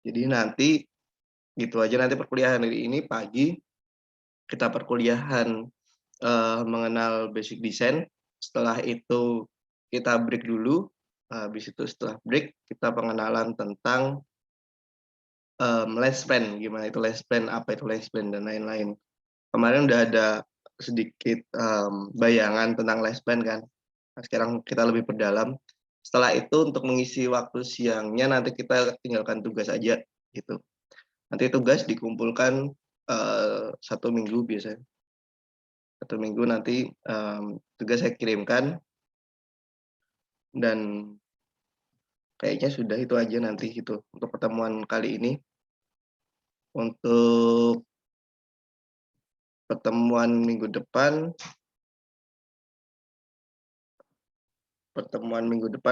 Jadi nanti gitu aja, nanti perkuliahan hari ini pagi kita perkuliahan mengenal basic design, setelah itu kita break dulu, habis itu setelah break kita pengenalan tentang lens plan, gimana itu lens plan, apa itu lens plan, dan lain-lain. Kemarin udah ada sedikit bayangan tentang lens plan kan, nah sekarang kita lebih perdalam. Setelah itu untuk mengisi waktu siangnya nanti kita tinggalkan tugas aja gitu. Nanti tugas dikumpulkan 1 minggu biasanya. 1 minggu nanti tugas saya kirimkan, dan kayaknya sudah itu aja nanti gitu untuk pertemuan kali ini. Untuk pertemuan minggu depan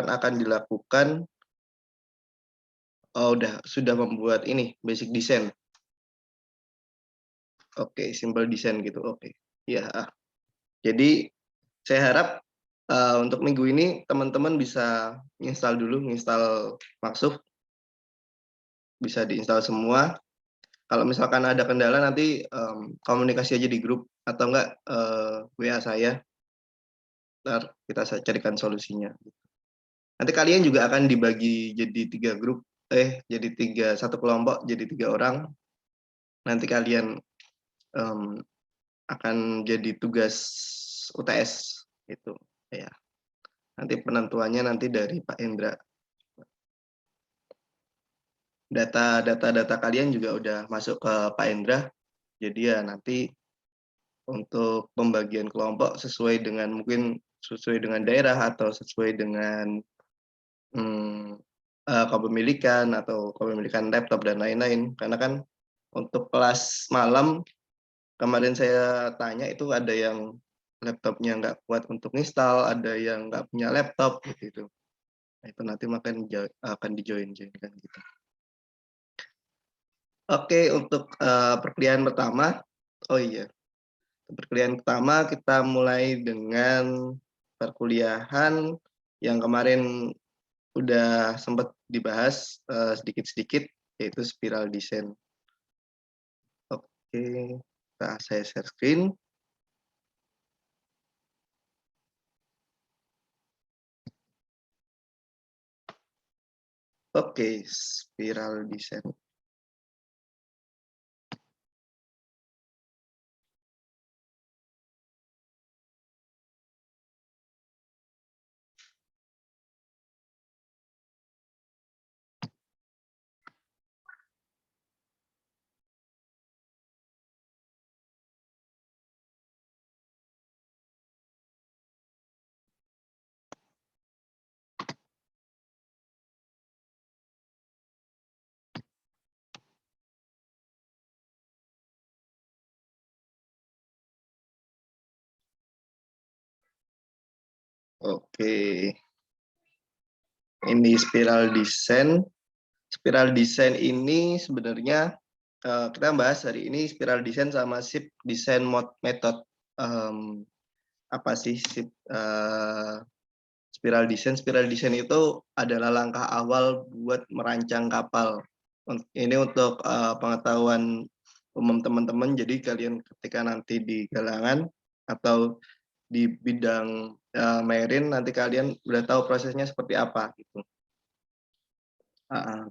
akan dilakukan sudah membuat ini basic design. Oke, simple design gitu. Oke. Ya, jadi saya harap untuk minggu ini teman-teman bisa nginstal Maxuf, bisa diinstal semua. Kalau misalkan ada kendala nanti komunikasi aja di grup atau enggak WA saya, ntar kita carikan solusinya. Nanti kalian juga akan dibagi jadi 3 grup, jadi satu kelompok, jadi 3 orang. Nanti kalian akan jadi tugas UTS gitu ya. Nanti penentuannya nanti dari Pak Hendra. Data kalian juga udah masuk ke Pak Hendra. Jadi ya nanti untuk pembagian kelompok sesuai dengan daerah atau sesuai dengan kepemilikan laptop dan lain-lain. Karena kan untuk kelas malam kemarin saya tanya itu ada yang laptopnya nggak kuat untuk install, ada yang nggak punya laptop gitu. Nah, itu nanti akan dijoin-joinkan gitu. Oke, untuk perkuliahan pertama, perkuliahan pertama kita mulai dengan perkuliahan yang kemarin udah sempat dibahas sedikit-sedikit, yaitu spiral design. Oke, saya share screen. Oke, spiral design. Oke, ini spiral design. Spiral design ini sebenarnya kita bahas hari ini spiral design sama SIP design method. Apa sih SIP spiral design? Spiral design itu adalah langkah awal buat merancang kapal. Ini untuk pengetahuan umum teman-teman. Jadi kalian ketika nanti di galangan atau di bidang marine nanti kalian udah tahu prosesnya seperti apa gitu.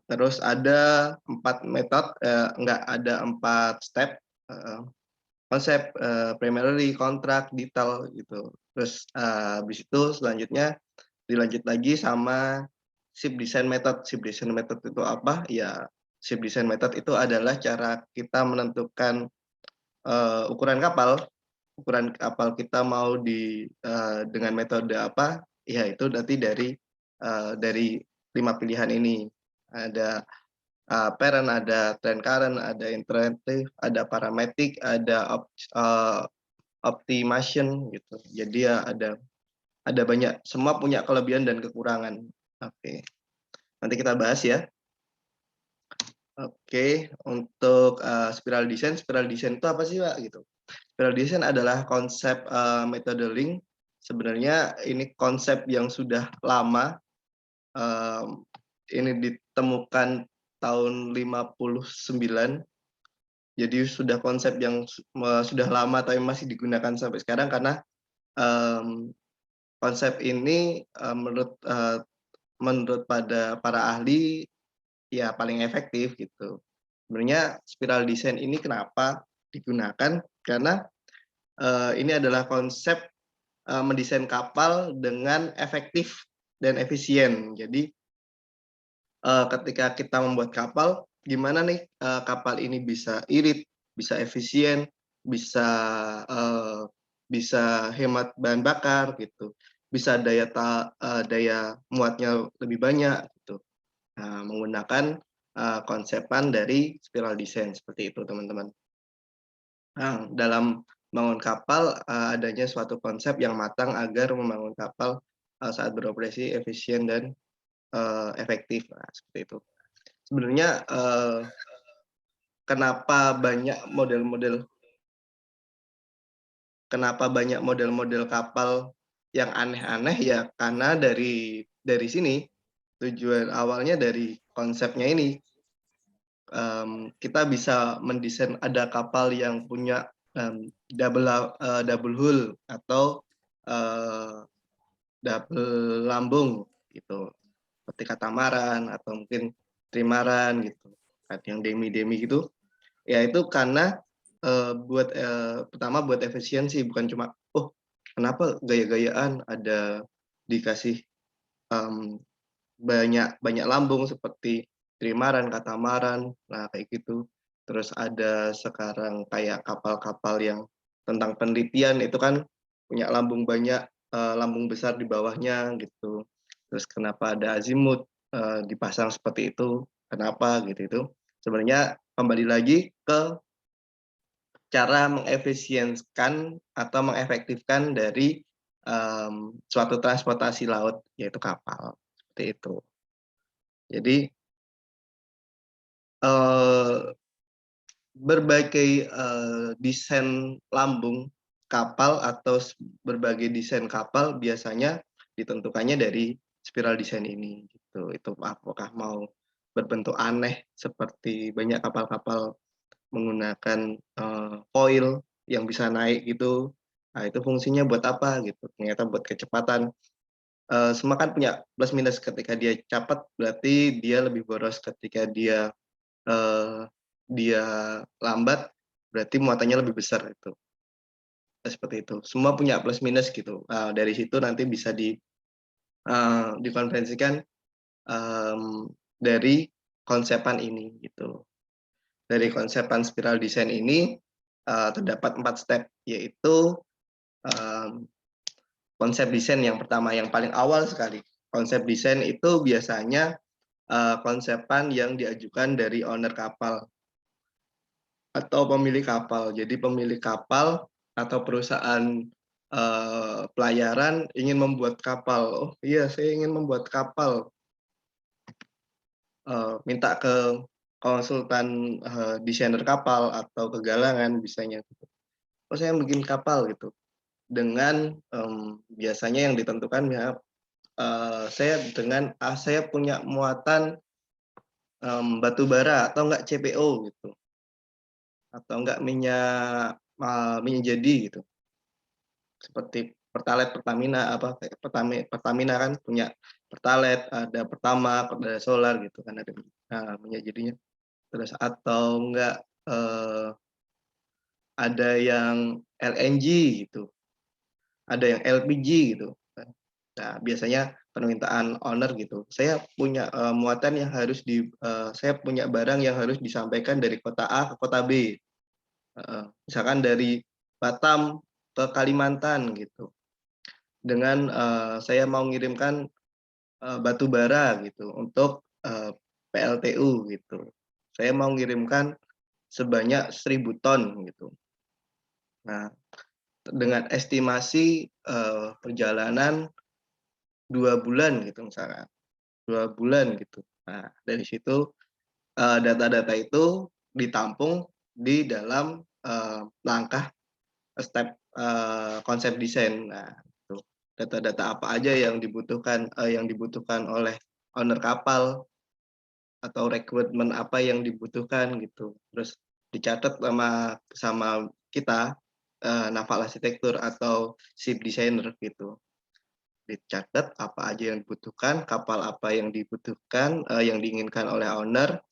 Terus ada 4 metode, enggak, ada 4 step, konsep, primarily, kontrak, detail gitu. Terus habis itu selanjutnya dilanjut lagi sama ship design method. Ship design method itu apa? Ya, ship design method itu adalah cara kita menentukan ukuran kapal kita mau dengan metode apa, ya itu nanti dari 5 pilihan ini. Ada parent, ada trend current, ada interactive, ada parametric, ada optimization gitu. Jadi ya ada banyak, semua punya kelebihan dan kekurangan. Oke. Nanti kita bahas ya. Oke, untuk spiral design itu apa sih, Pak gitu? Spiral design adalah konsep metode link. Sebenarnya ini konsep yang sudah lama ini ditemukan tahun 59. Jadi sudah konsep yang sudah lama tapi masih digunakan sampai sekarang karena, mmm, konsep ini, menurut pada para ahli, ya paling efektif gitu. Sebenarnya spiral design ini kenapa digunakan, karena, ini adalah konsep, mendesain kapal dengan efektif dan efisien. Jadi, ketika kita membuat kapal, gimana nih, kapal ini bisa irit, bisa efisien, bisa, eee, bisa hemat bahan bakar gitu, bisa daya muatnya lebih banyak gitu. Nah, menggunakan, konsepan dari spiral design seperti itu, teman-teman. Nah, dalam membangun kapal, adanya suatu konsep yang matang agar membangun kapal, saat beroperasi efisien dan, efektif, nah seperti itu. Sebenarnya, kenapa banyak model-model model-model kapal yang aneh-aneh, ya karena dari sini, tujuan awalnya dari konsepnya ini. Kita bisa mendesain ada kapal yang punya, double hull atau, eee, double lambung gitu, seperti katamaran atau mungkin trimaran gitu, ada yang demi-demi gitu. Ya itu karena, pertama buat efisiensi, bukan cuma, "Oh, kenapa gaya-gayaan ada dikasih, mmm, banyak banyak lambung seperti trimaran, katamaran, nah kayak gitu. Terus ada sekarang kayak kapal-kapal yang tentang penelitian itu kan punya lambung banyak, lambung besar di bawahnya gitu. Terus kenapa ada azimut, dipasang seperti itu, kenapa gitu itu. Sebenarnya kembali lagi ke cara mengefisienkan atau mengefektifkan dari, suatu transportasi laut, yaitu kapal, seperti itu. Jadi, eee, berbagai, desain lambung kapal atau berbagai desain kapal biasanya ditentukannya dari spiral design ini, gitu. Itu apakah mau berbentuk aneh seperti banyak kapal-kapal menggunakan, foil yang bisa naik gitu, nah itu fungsinya buat apa gitu, ternyata buat kecepatan. Semua kan punya plus minus, ketika dia cepat berarti dia lebih boros, ketika Eee, dia lambat, berarti muatannya lebih besar itu, seperti itu. Semua punya plus minus gitu, dari situ nanti bisa dikonvensikan, dari konsepan ini gitu. Dari konsepan spiral design ini, terdapat 4 step, yaitu, mmm, konsep desain yang pertama, yang paling awal sekali. Konsep desain itu biasanya, konsepan yang diajukan dari owner kapal atau pemilik kapal. Jadi pemilik kapal atau perusahaan, pelayaran ingin membuat kapal, "Oh iya, saya ingin membuat kapal," minta ke konsultan, desainer kapal atau ke galangan bisanya gitu, "Oh saya bikin kapal," gitu. Dengan, biasanya yang ditentukan ya, saya punya muatan, batu bara atau enggak CPO gitu, atau enggak minyak jadi gitu. Seperti Pertalite, Pertamina, apa, kayak Pertamina kan punya Pertalite, ada Pertamax, ada solar gitu kan, ada minyak jadinya. Terus atau enggak, ada yang LNG gitu, ada yang LPG gitu kan. Nah, biasanya permintaan owner gitu, "Saya punya, saya punya barang yang harus disampaikan dari kota A ke kota B." Heeh, misalkan dari Batam ke Kalimantan gitu. Dengan, saya mau ngirimkan, batu bara gitu untuk, PLTU gitu. Saya mau ngirimkan sebanyak 1.000 ton gitu. Nah, dengan estimasi, perjalanan 2 bulan gitu misalkan, 2 bulan gitu. Nah, dari situ, data-data itu ditampung di dalam, langkah step, konsep desain. Nah, itu data-data apa aja yang dibutuhkan oleh owner kapal, atau requirement apa yang dibutuhkan gitu. Terus dicatat sama kita, naval arsitektur atau ship designer gitu. Dicatat apa aja yang dibutuhkan, kapal apa yang dibutuhkan, yang diinginkan oleh owner,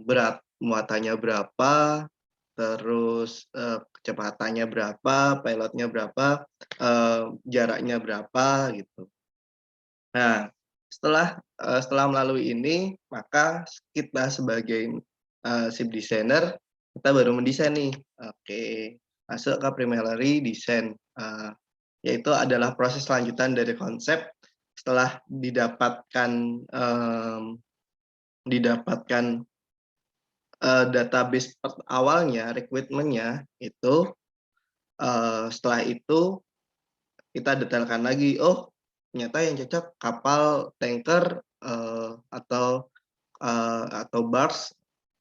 berat muatannya berapa, terus kecepatannya berapa, pilotnya berapa, jaraknya berapa gitu. Nah, setelah melalui ini, maka kita sebagai ship designer, kita baru mendesain nih. Oke, masuk ke preliminary design, yaitu adalah proses lanjutan dari konsep setelah didapatkan database awalnya, requirement-nya itu, setelah itu kita detailkan lagi, oh ternyata yang cocok kapal tanker, atau barge,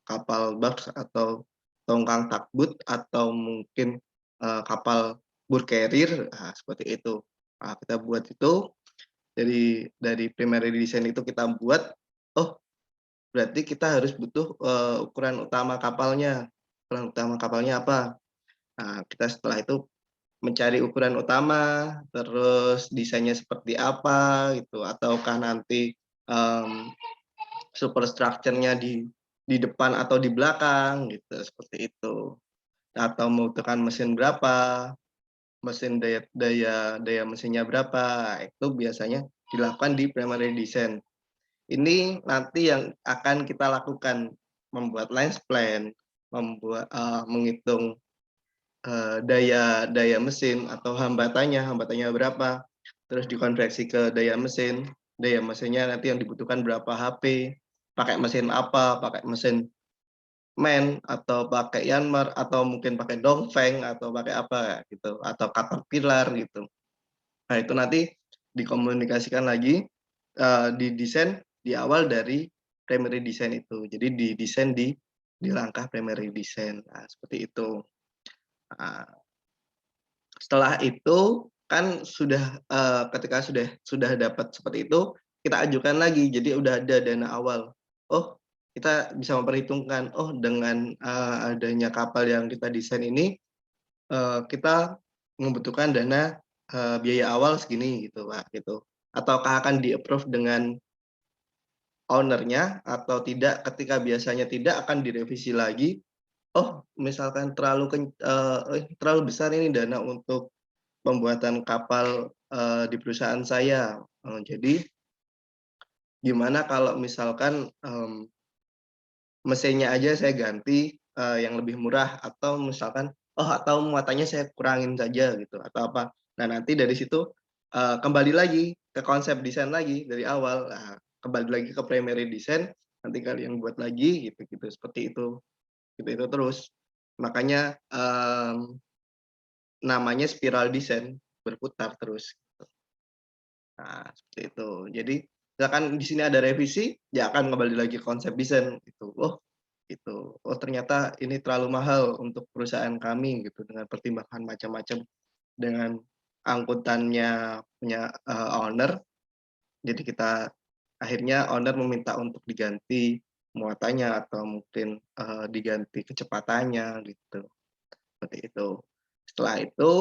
kapal barge atau tongkang tugboat atau mungkin, kapal bulk carrier, seperti itu. Kita buat itu dari primary design itu kita buat, oh berarti kita harus butuh, ukuran utama kapalnya. Ukuran utama kapalnya apa? Nah, kita setelah itu mencari ukuran utama, terus desainnya seperti apa gitu, ataukah nanti, superstructure-nya di depan atau di belakang gitu, seperti itu. Atau membutuhkan mesin berapa, mesin daya mesinnya berapa, itu biasanya dilakukan di primary design. Ini nanti yang akan kita lakukan, membuat lines plan, menghitung daya mesin atau hambatannya berapa, terus dikonversi ke daya mesinnya nanti yang dibutuhkan berapa HP, pakai mesin apa, pakai mesin MAN atau pakai Yanmar atau mungkin pakai Dongfeng atau pakai apa gitu, atau Caterpillar gitu. Nah itu nanti dikomunikasikan lagi, didesain di awal dari primary design itu. Jadi didesain di langkah primary design, seperti itu. Nah, setelah itu kan sudah, ketika sudah dapat seperti itu, kita ajukan lagi, jadi udah ada dana awal. Oh, kita bisa memperhitungkan, oh dengan, adanya kapal yang kita desain ini, kita membutuhkan dana, biaya awal segini gitu, Pak, gitu. Ataukah akan di-approve dengan owner-nya atau tidak, ketika biasanya tidak akan direvisi lagi, oh misalkan terlalu besar ini dana untuk pembuatan kapal, di perusahaan saya, jadi gimana kalau misalkan, mesinnya aja saya ganti, yang lebih murah atau misalkan, oh atau muatannya saya kurangin saja gitu atau apa. Nah nanti dari situ, kembali lagi ke konsep desain lagi dari awal, kembali lagi ke primary design, nanti kalian buat lagi gitu-gitu, seperti itu. Gitu itu terus. Makanya, namanya spiral design, berputar terus. Nah, seperti itu. Jadi, misalkan di sini ada revisi, ya akan kembali lagi ke konsep desain gitu. Oh, gitu. Oh, ternyata ini terlalu mahal untuk perusahaan kami gitu, dengan pertimbangan macam-macam, dengan angkutannya punya, owner. Jadi kita akhirnya owner meminta untuk diganti muatannya atau mungkin, diganti kecepatannya gitu, seperti itu. Setelah itu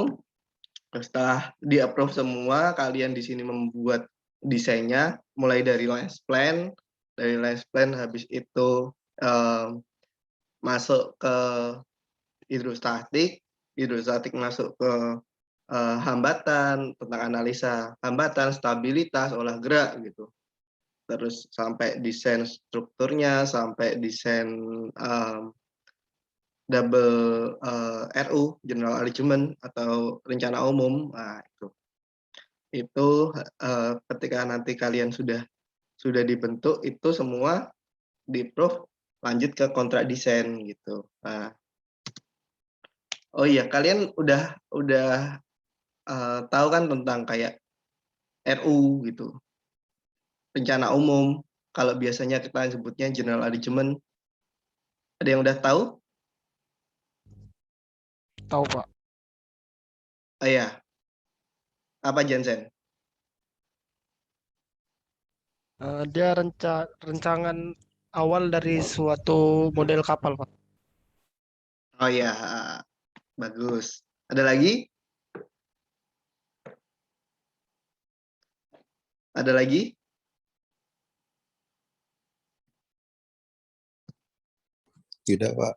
Setelah di-approve semua, kalian di sini membuat desainnya, mulai dari lines plan habis itu, eee, masuk ke hidrostatik, hidrostatik masuk ke, hambatan, tentang analisa hambatan, stabilitas, olah gerak gitu. Terus sampai desain strukturnya, sampai desain, eee, double, RU, general arrangement atau rencana umum, nah itu. Itu, ketika nanti kalian sudah dibentuk, itu semua di-approve, lanjut ke kontrak desain gitu. Nah, oh iya, kalian udah, tahu kan tentang kayak RU gitu, rencana umum, kalau biasanya kita sebutnya general arrangement, ada yang udah tahu? Tahu, Pak. Oh iya, apa Jansen? Dia rancangan awal dari suatu model kapal, Pak. Oh ya, bagus. Ada lagi? Ada lagi? Tidak, Pak.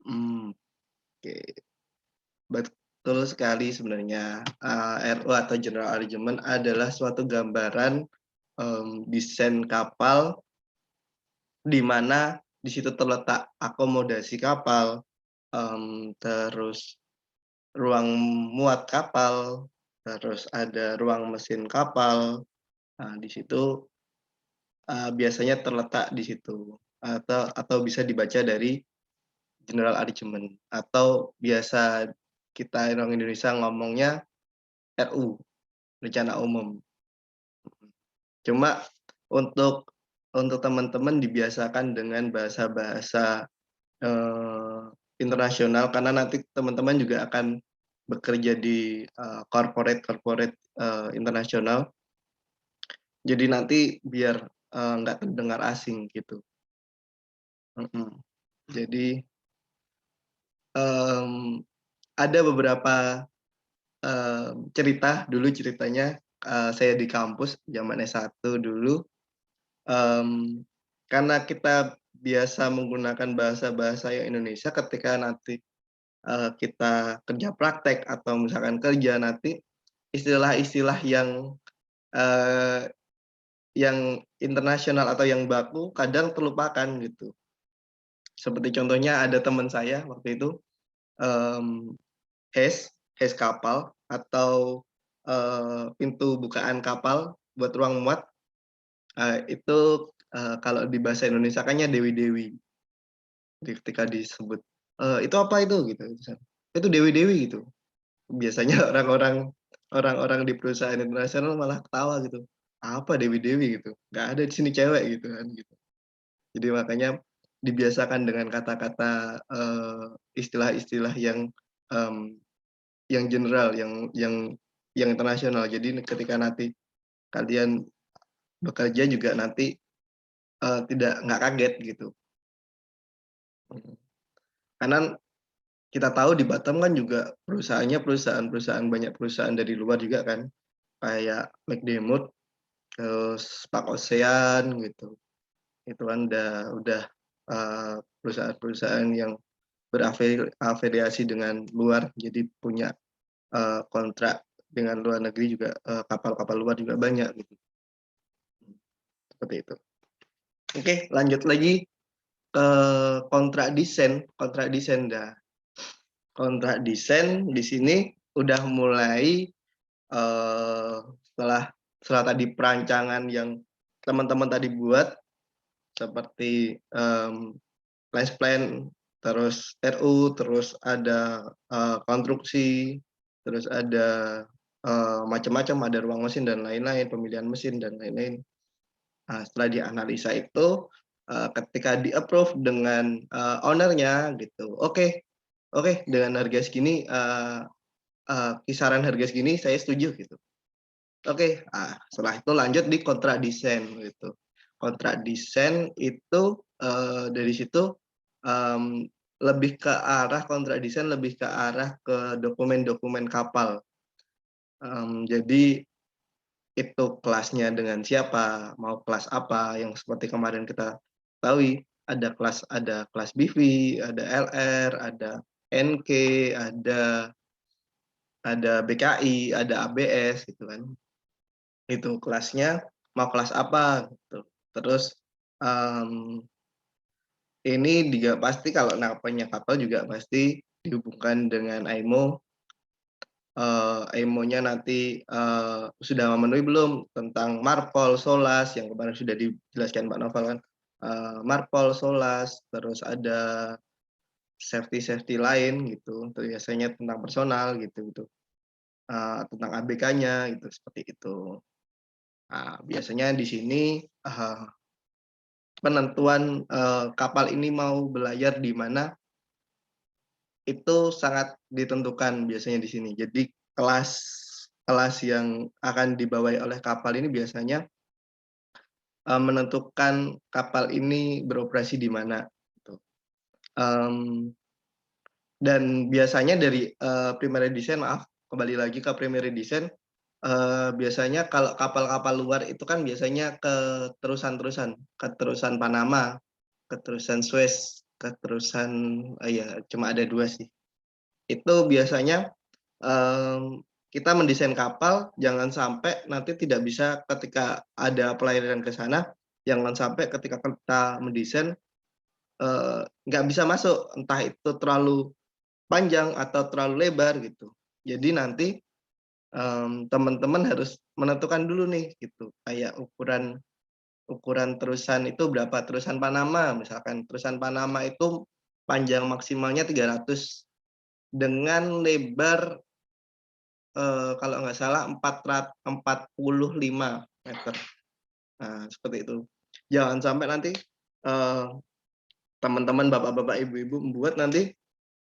Oke. Betul sekali sebenarnya. RO atau General Arrangement adalah suatu gambaran desain kapal di mana di situ terletak akomodasi kapal, terus ruang muat kapal, terus ada ruang mesin kapal. Nah, di situ biasanya terletak di situ atau bisa dibaca dari General Arrangement atau biasa kita orang Indonesia ngomongnya RU, rencana umum. Cuma untuk teman-teman dibiasakan dengan bahasa-bahasa internasional karena nanti teman-teman juga akan bekerja di corporate internasional. Jadi nanti biar nggak terdengar asing gitu. Jadi ada beberapa cerita dulu ceritanya saya di kampus zaman S1 dulu, karena kita biasa menggunakan bahasa-bahasa yang Indonesia ketika nanti kita kerja praktek atau misalkan kerja nanti istilah-istilah yang internasional atau yang baku kadang terlupakan gitu. Seperti contohnya ada teman saya waktu itu HES kapal atau pintu bukaan kapal buat ruang muat itu kalau di bahasa Indonesia kannya dewi-dewi. Jadi ketika disebut itu apa itu gitu, itu dewi-dewi gitu. Biasanya orang-orang di perusahaan internasional malah ketawa gitu, apa dewi-dewi gitu, nggak ada di sini cewek gitu kan gitu. Jadi makanya dibiasakan dengan kata-kata istilah-istilah yang general, yang internasional. Jadi ketika nanti kalian bekerja juga nanti nggak kaget gitu. Karena kita tahu di Batam kan juga perusahaannya banyak perusahaan dari luar juga kan, kayak McDermott, terus Park Ocean gitu. Itu kan udah perusahaan-perusahaan yang berafiliasi dengan luar, jadi punya kontrak dengan luar negeri juga, kapal-kapal luar juga banyak gitu. Seperti itu. Oke, lanjut lagi ke kontrak desain dah. Kontrak desain di sini udah mulai setelah tadi perancangan yang teman-teman tadi buat seperti price plan, terus RU, terus ada konstruksi, terus ada macam-macam, ada ruang mesin dan lain-lain, pemilihan mesin dan lain-lain. Nah, setelah dianalisa itu ketika di-approve dengan ownernya gitu, oke, dengan harga segini, kisaran harga segini saya setuju gitu. Oke, setelah itu lanjut di kontrak desain gitu. Kontrak desain itu dari situ lebih ke arah kontrak desain lebih ke arah ke dokumen-dokumen kapal. Jadi itu kelasnya dengan siapa, mau kelas apa, yang seperti kemarin kita tahu ada kelas BV, ada LR, ada NK, ada BKI, ada ABS gitu kan. Itu kelasnya mau kelas apa gitu. Terus ini juga pasti kalau namanya kapal juga pasti dihubungkan dengan IMO. IMO-nya nanti sudah memenuhi belum tentang Marpol, SOLAS yang kemarin sudah dijelaskan Pak Novel kan. Marpol, SOLAS, terus ada safety lain gitu. Biasanya tentang personal gitu. Tentang ABK-nya gitu seperti itu. Nah, biasanya di sini penentuan kapal ini mau berlayar di mana itu sangat ditentukan biasanya di sini. Jadi kelas kelas yang akan dibawahi oleh kapal ini biasanya menentukan kapal ini beroperasi di mana, gitu. Dan biasanya dari primary design, kembali lagi ke primary design, biasanya kalau kapal-kapal luar itu kan biasanya keterusan Panama, keterusan Suez, keterusan ya cuma ada 2 sih. Itu biasanya, kita mendesain kapal jangan sampai nanti tidak bisa ketika ada pelayaran ke sana, jangan sampai ketika kita mendesain, nggak bisa masuk, entah itu terlalu panjang atau terlalu lebar gitu. Jadi nanti, teman-teman harus menentukan dulu nih gitu, kayak ukuran ukuran terusan itu berapa, terusan Panama misalkan, terusan Panama itu panjang maksimalnya 300 dengan lebar, kalau nggak salah 45 meter. Nah, seperti itu. Jangan sampai nanti, teman-teman, bapak-bapak, ibu-ibu membuat nanti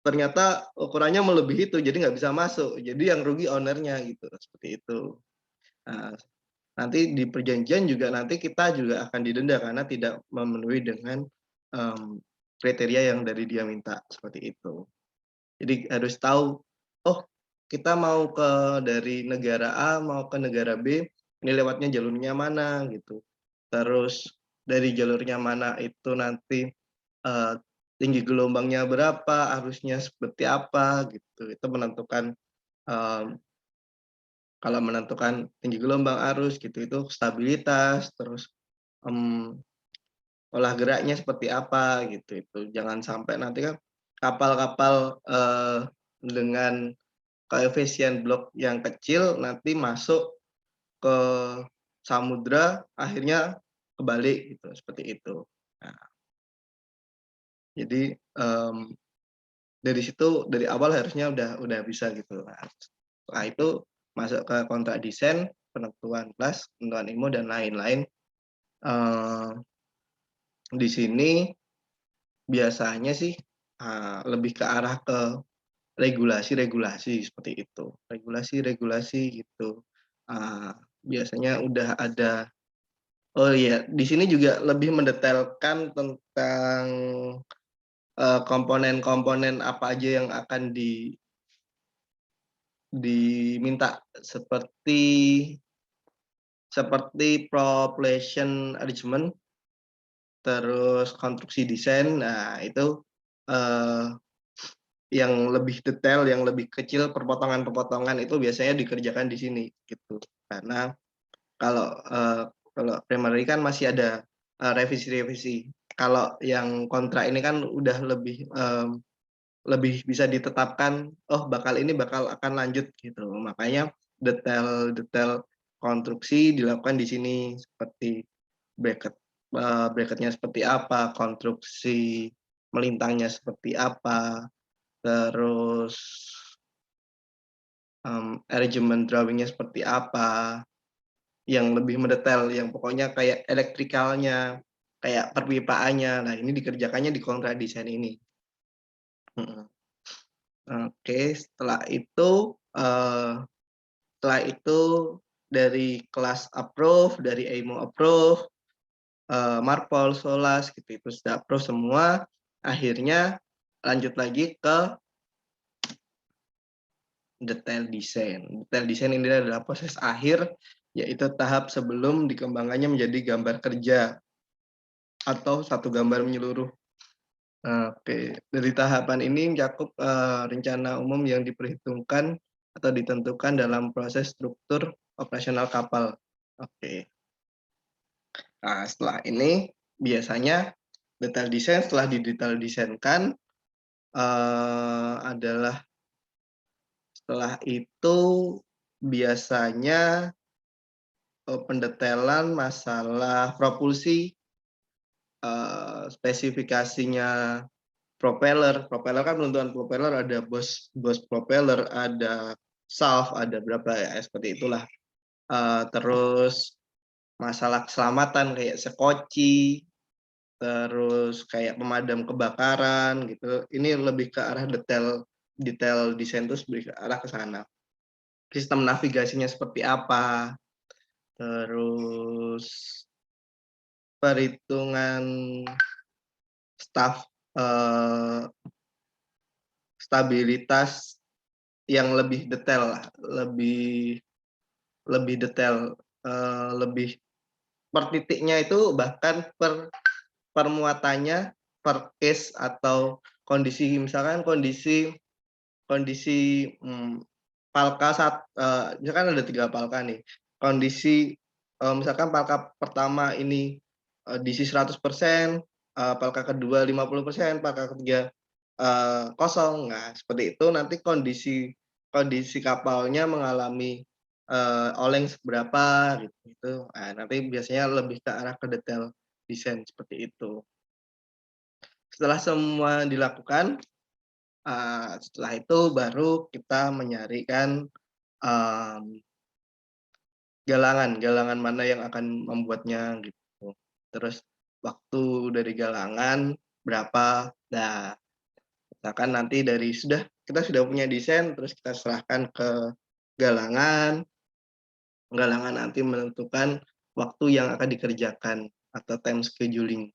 ternyata ukurannya melebihi itu, jadi nggak bisa masuk. Jadi yang rugi owner-nya gitu, seperti itu. Nah, nanti di perjanjian juga nanti kita juga akan didenda karena tidak memenuhi dengan, kriteria yang dari dia minta, seperti itu. Jadi harus tahu, oh kita mau dari negara A mau ke negara B, ini lewatnya jalurnya mana gitu. Terus dari jalurnya mana itu nanti, tinggi gelombangnya berapa, arusnya seperti apa gitu. Itu menentukan, mmm, kalau menentukan tinggi gelombang, arus gitu, itu stabilitas, terus, mmm, olah geraknya seperti apa gitu, itu. Jangan sampai nanti kan kapal-kapal, dengan koefisien blok yang kecil nanti masuk ke samudra, akhirnya kebalik gitu, seperti itu. Nah, jadi, dari situ, dari awal harusnya udah bisa gitu. Nah, setelah itu masuk ke kontrak desain, penentuan kelas, penentuan IMO dan lain-lain. Eee, di sini biasanya sih, lebih ke arah ke regulasi-regulasi seperti itu. Regulasi-regulasi gitu. Biasanya udah ada, oh iya, di sini juga lebih mendetailkan tentang, komponen-komponen apa aja yang akan diminta, seperti propulsion arrangement, terus konstruksi desain. Nah itu, eee, yang lebih detail, yang lebih kecil, perpotongan-perpotongan itu biasanya dikerjakan di sini, gitu. Karena kalau, kalau primary kan masih ada, revisi-revisi. Kalau yang kontrak ini kan udah lebih bisa ditetapkan, oh ini bakal akan lanjut gitu. Makanya detail-detail konstruksi dilakukan di sini, seperti bracket, bracket-nya seperti apa, konstruksi melintangnya seperti apa, terus, arrangement drawing-nya seperti apa, yang lebih mendetail, yang pokoknya kayak elektrikalnya, kayak perpipaannya. Nah, ini dikerjakannya di kontrak desain ini. Mhm. Oke, setelah itu dari kelas approve, dari IMO approve, Marpol, Solas gitu, itu sudah approve semua, akhirnya lanjut lagi ke detail desain. Detail desain ini adalah proses akhir, yaitu tahap sebelum dikembangkannya menjadi gambar kerja atau satu gambar menyeluruh. Oke, dari tahapan ini mencakup, rencana umum yang diperhitungkan atau ditentukan dalam proses struktur operasional kapal. Oke. Nah, setelah ini biasanya setelah didetail desainkan, adalah setelah itu biasanya, pendetailan masalah propulsi, spesifikasinya propeller. Propeller kan penentuan propeller ada bos propeller, ada shaft, ada berapa ya, seperti itulah. Terus masalah keselamatan kayak sekoci, terus kayak pemadam kebakaran gitu, ini lebih ke arah detail desain terus lebih ke arah ke sana. sistem navigasinya seperti apa, terus perhitungan staf stabilitas yang lebih detail lah, lebih detail, lebih per titiknya itu bahkan per muatannya, per case atau kondisi, misalkan kondisi palka misalkan ada 3 palka nih. Kondisi, misalkan palka pertama ini, diisi 100%, palka kedua 50%, palka ketiga, kosong. Nah, seperti itu nanti kondisi kapalnya mengalami, oleng seberapa gitu. Nah, nanti biasanya lebih ke arah ke detail desain seperti itu. Setelah semua dilakukan, setelah itu baru kita menyarikan, galangan mana yang akan membuatnya gitu. Terus waktu dari galangan berapa, nah misalkan nanti kita sudah punya desain, terus kita serahkan ke galangan nanti menentukan waktu yang akan dikerjakan atau time scheduling.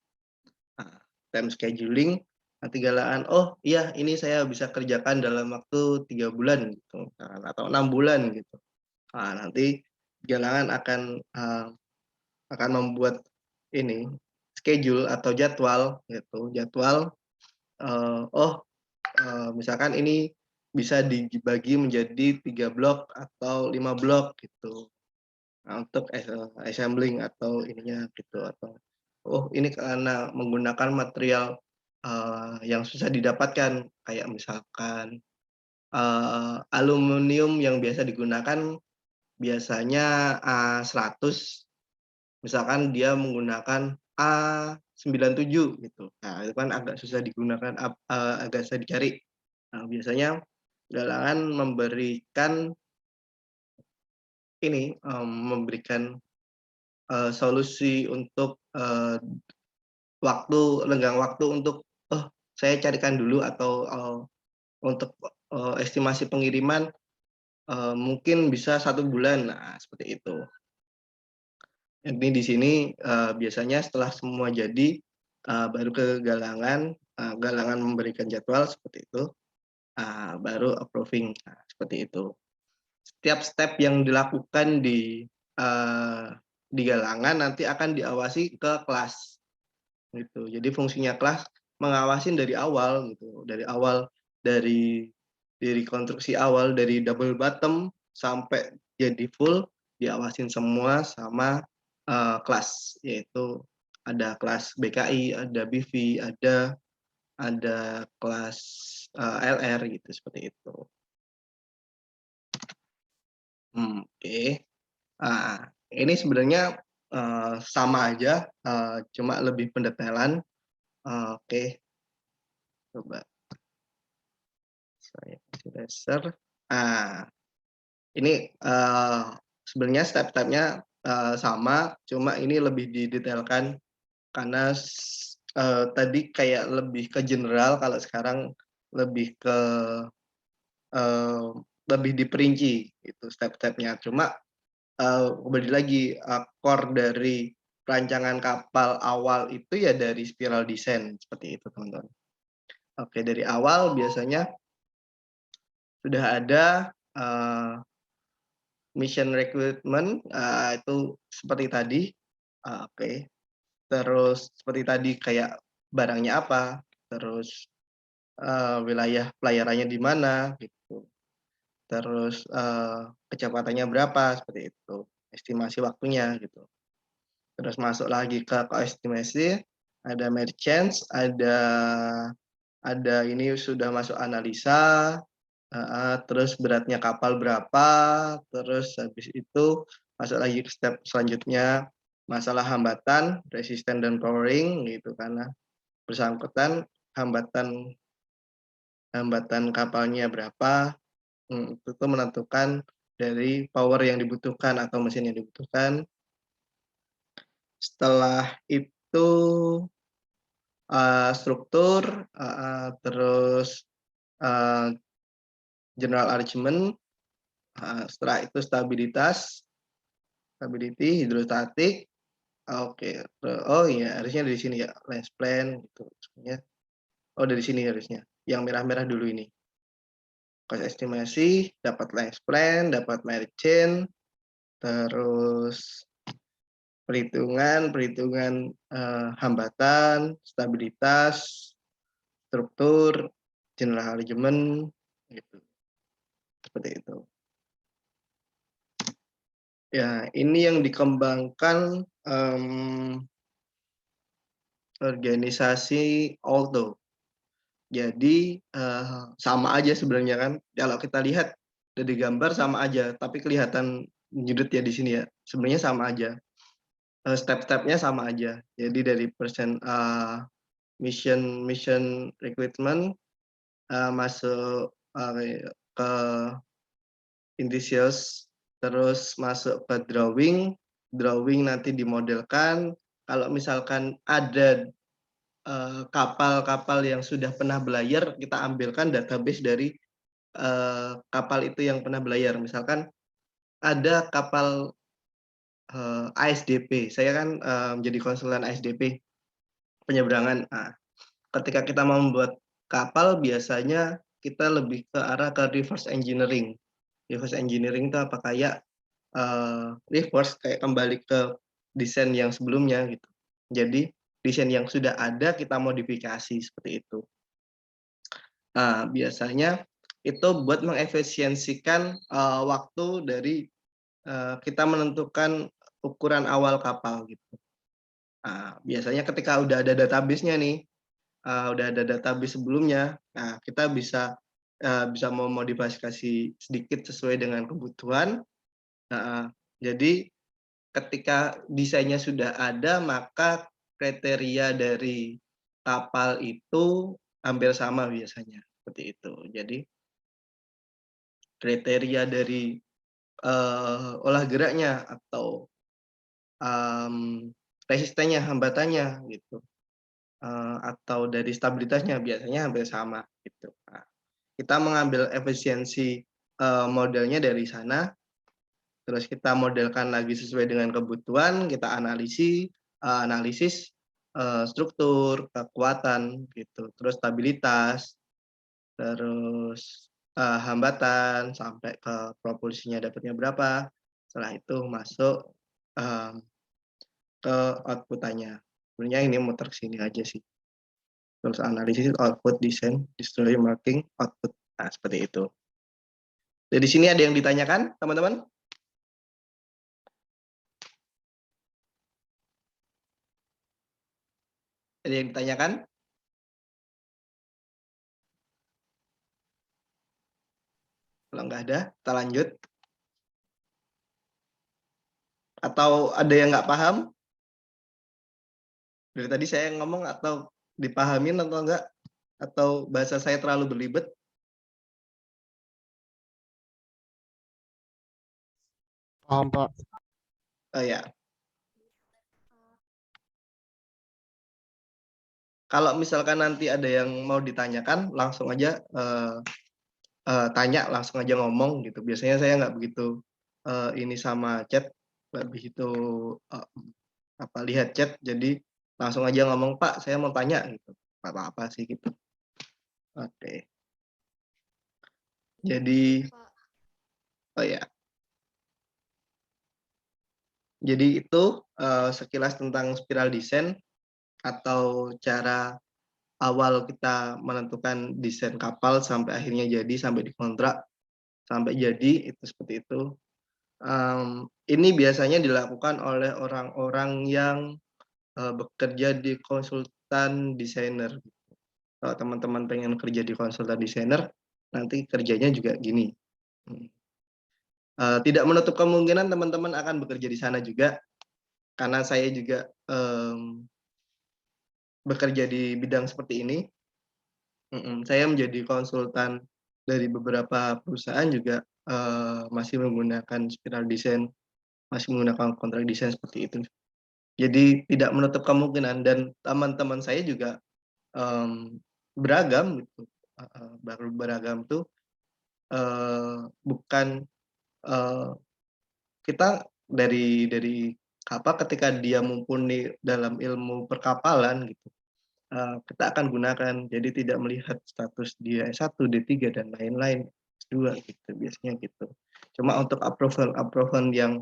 Nah, time scheduling nanti galangan, "Oh iya ini saya bisa kerjakan dalam waktu 3 bulan," gitu, atau 6 bulan gitu. Nah, nanti galangan akan membuat ini, schedule atau jadwal gitu, misalkan ini bisa dibagi menjadi 3 blok atau 5 blok gitu. Nah, untuk assembling atau ininya gitu, atau ini karena menggunakan material, yang susah didapatkan, kayak misalkan, aluminium yang biasa digunakan biasanya A100, misalkan dia menggunakan A97 gitu. Nah, itu kan agak susah digunakan, agak susah dicari. Nah, biasanya galangan memberikan solusi untuk, lenggang waktu untuk, "Oh, saya carikan dulu," atau, untuk, estimasi pengiriman, mungkin bisa 1 bulan. Nah, seperti itu. Ini di sini, biasanya setelah semua jadi, baru ke galangan, galangan memberikan jadwal seperti itu, baru approving, seperti itu. Setiap step yang dilakukan di galangan nanti akan diawasi ke kelas, gitu. Jadi fungsinya kelas mengawasin dari awal gitu, dari konstruksi awal, dari double bottom sampai jadi full, diawasin semua sama, kelas, yaitu ada kelas BKI, ada BV, ada kelas, LR gitu, seperti itu. Oke. Ini sebenarnya, sama aja, cuma lebih pendetailan. Oke, coba saya kasih laser. Ini, sebenarnya step-stepnya, sama, cuma ini lebih didetailkan karena tadi kayak lebih ke general, kalau sekarang lebih ke, eee, lebih diperinci itu step-stepnya. Cuma, kembali lagi, core dari rancangan kapal awal itu ya dari spiral design, seperti itu teman-teman. Oke, dari awal biasanya sudah ada, mission recruitment, itu seperti tadi, oke. Terus seperti tadi kayak barangnya apa, terus, wilayah pelayarannya di mana gitu, terus, kecepatannya berapa, seperti itu, estimasi waktunya gitu. Terus masuk lagi ke estimasi, ada merchants, ada ini sudah masuk analisa, terus beratnya kapal berapa, terus habis itu masuk lagi ke step selanjutnya, masalah hambatan, resisten dan powering gitu, karena bersangkutan hambatan kapalnya berapa, itu menentukan dari power yang dibutuhkan atau mesin yang dibutuhkan. Setelah itu, struktur, terus, general arrangement, Setelah itu stability, hidrostatik. Oke. Oh iya, harusnya dari sini ya, lens plan gitu. Oh dari sini harusnya. Yang merah-merah dulu ini. Cost estimasi, dapat lens plan, dapat merit chain, terus perhitungan hambatan, stabilitas, struktur, general arrangement, gitu. Seperti itu. Ya, ini yang dikembangkan organisasi Alto. Jadi sama aja sebenarnya kan. Kalau kita lihat dari gambar sama aja, tapi kelihatan nyudut ya di sini ya. Sebenarnya sama aja. Step-stepnya sama aja. Jadi dari mission recruitment masuk ke Indicious, terus masuk ke drawing nanti dimodelkan. Kalau misalkan ada kapal-kapal yang sudah pernah belayar, kita ambilkan database dari kapal itu yang pernah belayar. Misalkan ada kapal ASDP, saya kan menjadi konsultan ASDP penyeberangan. Nah, ketika kita mau membuat kapal, biasanya kita lebih ke arah ke reverse engineering. Reverse engineering itu apa, kayak reverse, kayak kembali ke desain yang sebelumnya gitu. Jadi desain yang sudah ada kita modifikasi seperti itu. Nah, biasanya itu buat mengefisiensikan waktu dari kita menentukan ukuran awal kapal gitu. Nah, biasanya ketika udah ada database-nya nih, udah ada database sebelumnya, nah kita bisa memodifikasi sedikit sesuai dengan kebutuhan. Jadi ketika desainnya sudah ada, maka kriteria dari kapal itu hampir sama biasanya, seperti itu. Jadi kriteria dari olah geraknya atau resistennya, hambatannya gitu, atau dari stabilitasnya biasanya hampir sama gitu. Nah, kita mengambil efisiensi modelnya dari sana, terus kita modelkan lagi sesuai dengan kebutuhan, kita analisis struktur, kekuatan gitu, terus stabilitas, terus hambatan sampai ke propulsinya dapatnya berapa. Setelah itu masuk ke output-nya. Sebenarnya ini muter ke sini aja sih. Terus analisis, output, desain, destroy, marking, output. Nah, seperti itu. Dari sini ada yang ditanyakan, teman-teman? Ada yang ditanyakan? Kalau nggak ada, kita lanjut. Atau ada yang nggak paham? Dari tadi saya ngomong atau dipahamin atau enggak? Atau bahasa saya terlalu berlibet? Paham, Pak. Oh ya. Kalau misalkan nanti ada yang mau ditanyakan, langsung aja tanya, langsung aja ngomong gitu. Biasanya saya nggak begitu ini sama chat, nggak begitu lihat chat, jadi langsung aja ngomong, Pak, saya mau tanya gitu. Apa-apa sih gitu. Oke. Jadi, oh ya. Jadi itu sekilas tentang spiral design atau cara awal kita menentukan desain kapal sampai akhirnya jadi, sampai dikontrak, sampai jadi, itu seperti itu. Ini biasanya dilakukan oleh orang-orang yang bekerja di konsultan desainer. Kalau teman-teman pengen kerja di konsultan desainer, nanti kerjanya juga gini. Tidak menutup kemungkinan teman-teman akan bekerja di sana juga, karena saya juga bekerja di bidang seperti ini. Saya menjadi konsultan dari beberapa perusahaan juga masih menggunakan spiral design, masih menggunakan kontrak desain seperti itu. Jadi tidak menutup kemungkinan, dan teman-teman saya juga beragam gitu. Beragam tuh bukan eee, kita dari ketika dia mumpuni dalam ilmu perkapalan gitu, kita akan gunakan. Jadi tidak melihat status dia S1, D3 dan lain-lain, S2 gitu, biasanya gitu. Cuma untuk approval yang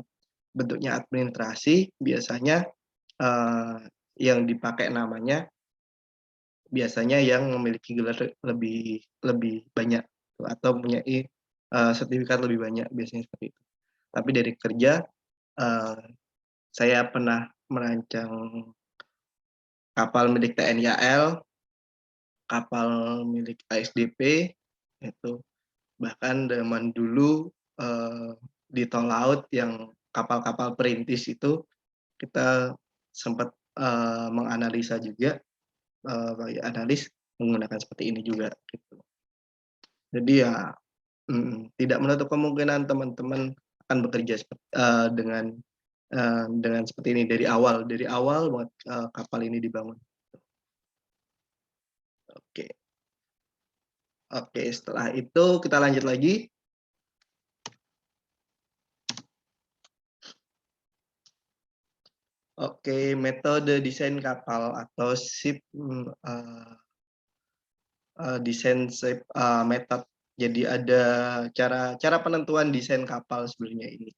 bentuknya administrasi biasanya, yang dipakai namanya biasanya yang memiliki gelar lebih lebih banyak atau mempunyai, sertifikat lebih banyak, biasanya seperti itu. Tapi dari kerja, eee, saya pernah merancang kapal milik TNI AL, kapal milik ASDP, itu bahkan zaman dulu, di tol laut yang kapal-kapal perintis itu kita sempat, menganalisa juga, sebagai analis menggunakan seperti ini juga gitu. Jadi ya tidak menutup kemungkinan teman-teman akan bekerja dengan seperti ini dari awal banget, kapal ini dibangun. Oke oke, setelah itu kita lanjut lagi. Oke, metode desain kapal atau desain ship, method. Jadi ada cara penentuan desain kapal sebenarnya ini.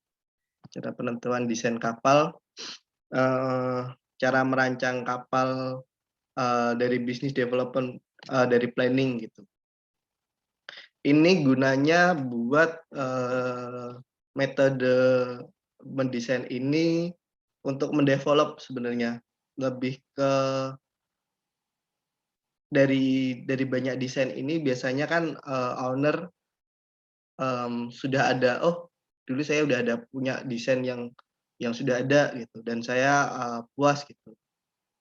Cara penentuan desain kapal, eee, cara merancang kapal, dari bisnis development, dari planning gitu. Ini gunanya buat, metode mendesain ini untuk mendevelop sebenarnya, lebih ke dari banyak desain ini biasanya kan, owner, sudah ada, "Oh, dulu saya udah ada punya desain yang sudah ada," gitu, dan saya, puas gitu.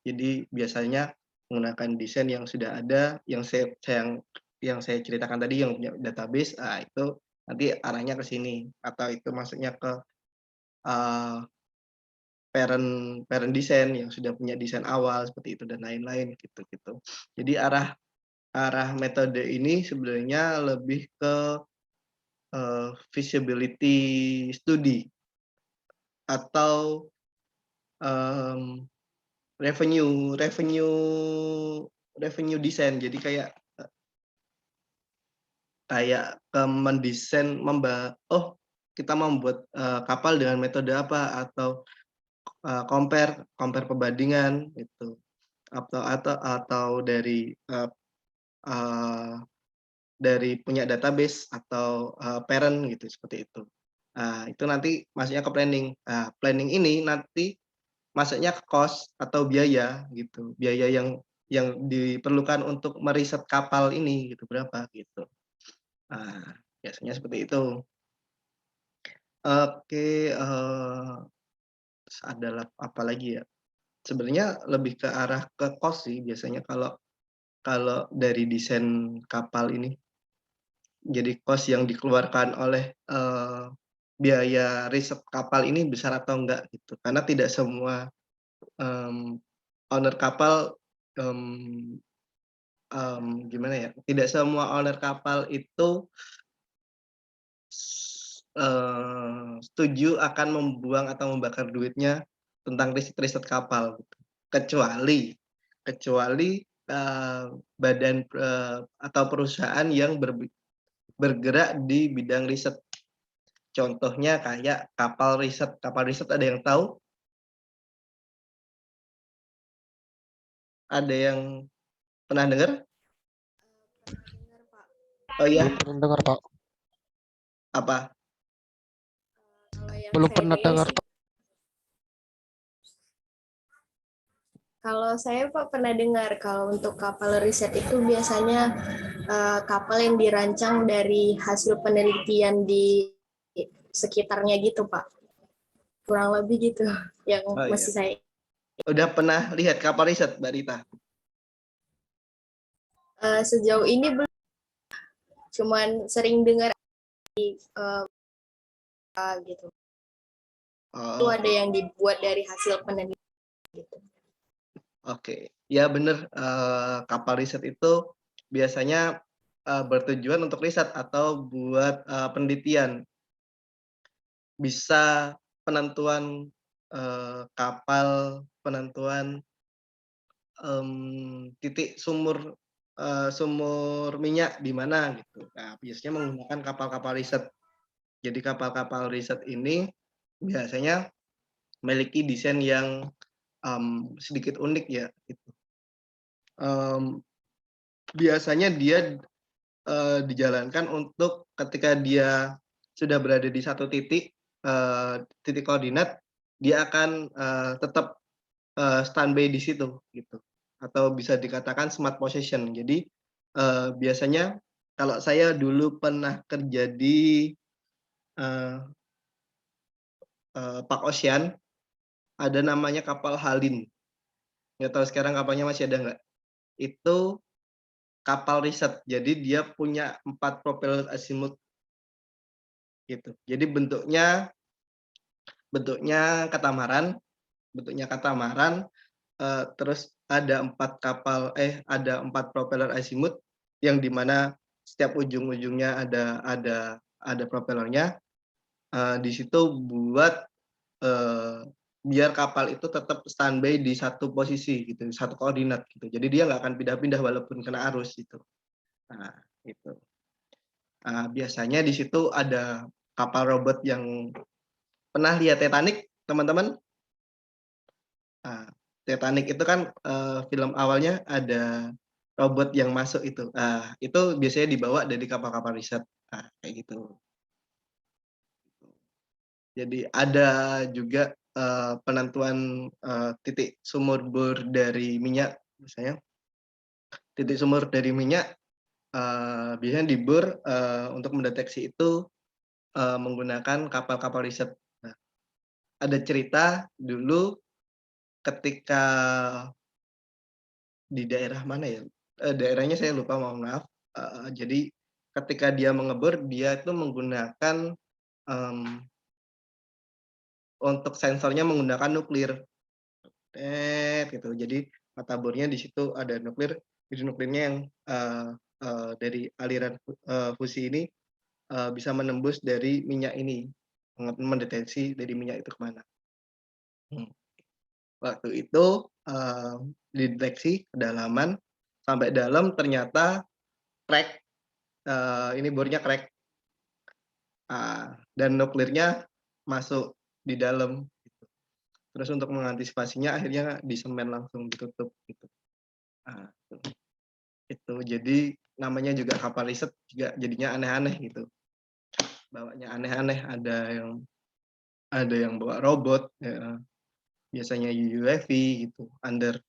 Jadi biasanya menggunakan desain yang sudah ada, yang saya ceritakan tadi yang punya database, itu nanti arahnya ke sini, atau itu masuknya ke, eee, parent parent desain yang sudah punya desain awal seperti itu dan lain-lain gitu. Jadi arah arah metode ini sebenarnya lebih ke, feasibility study atau, mmm, revenue revenue revenue design. Jadi kayak kayak, mendesain oh, kita membuat, kapal dengan metode apa atau, compare compare perbandingan gitu, atau eee, dari punya database atau, parent gitu, seperti itu. Itu nanti masuknya ke planning. Planning ini nanti masuknya ke cost atau biaya gitu, biaya yang diperlukan untuk meriset kapal ini gitu, berapa gitu. Biasanya seperti itu. Oke, terus ada apa lagi ya, sebenarnya lebih ke arah ke cost sih biasanya kalau kalau dari desain kapal ini. Jadi cost yang dikeluarkan oleh, biaya riset kapal ini besar atau enggak gitu. Karena tidak semua, mmm, owner kapal, mmm gimana ya, tidak semua owner kapal itu setuju akan membuang atau membakar duitnya tentang riset-riset kapal gitu. Kecuali kecuali, badan, atau perusahaan yang bergerak di bidang riset. Contohnya kayak kapal riset ada yang tahu? Ada yang pernah dengar? Dengar, Pak. Oh Belum iya, pernah dengar, Pak. apa? Kalau yang Belum saya pernah dengar dengar, sih, Pak. kalau saya Pak pernah dengar kalau untuk kapal riset itu biasanya kapal yang dirancang dari hasil penelitian di sekitarnya gitu, Pak. Kurang lebih gitu yang Oh iya. masih saya. Udah pernah lihat kapal riset, Mbak Rita? Sejauh ini belum, cuman sering dengar uh, gitu. Itu Oh, ada yang dibuat dari hasil penelitian gitu. oke. Ya bener, kapal riset itu biasanya, bertujuan untuk riset atau buat, penelitian. bisa penentuan kapal, penentuan titik sumur sumur minyak di mana gitu. Nah, biasanya menggunakan kapal-kapal riset. Jadi kapal-kapal riset ini biasanya memiliki desain yang sedikit unik ya. Gitu. Biasanya dia dijalankan untuk ketika dia sudah berada di satu titik titik koordinat, dia akan tetap standby di situ gitu. Atau bisa dikatakan smart position. Jadi biasanya kalau saya dulu pernah kerja di Pak Ocean, ada namanya kapal Halin. Nggak tahu sekarang kapalnya masih ada nggak? Itu kapal riset. Jadi dia punya 4 propeller azimuth gitu. Jadi bentuknya katamaran, terus ada 4 propeller azimuth yang dimana setiap ujung-ujungnya ada propellernya. Di situ buat biar kapal itu tetap standby di satu posisi gitu, satu koordinat gitu. Jadi dia nggak akan pindah-pindah walaupun kena arus gitu. Nah, itu. Biasanya di situ ada kapal robot yang pernah lihat Titanic, teman-teman? Titanic itu kan film awalnya ada robot yang masuk itu. Itu biasanya dibawa dari kapal-kapal riset. Kayak gitu. Jadi ada juga penentuan titik sumur bor dari minyak, misalnya. Titik sumur dari minyak biasanya dibor untuk mendeteksi itu menggunakan kapal-kapal riset. Nah, ada cerita dulu ketika di daerah mana ya? Daerahnya saya lupa, mohon maaf. Jadi ketika dia mengebor, dia itu menggunakan untuk sensornya menggunakan nuklir. Gitu. Jadi mata bornya di situ ada nuklir. Jadi nuklirnya yang dari aliran fusi ini bisa menembus dari minyak ini, mendeteksi dari minyak itu kemana. Waktu itu dideteksi kedalaman sampai dalam, ternyata crack, ini bornya crack, dan nuklirnya masuk di dalam. Gitu. Terus untuk mengantisipasinya akhirnya disemen langsung, ditutup gitu. Itu jadi namanya juga kapal riset juga jadinya aneh-aneh gitu. Bawanya aneh-aneh, ada yang bawa robot, ya, biasanya UAV gitu, under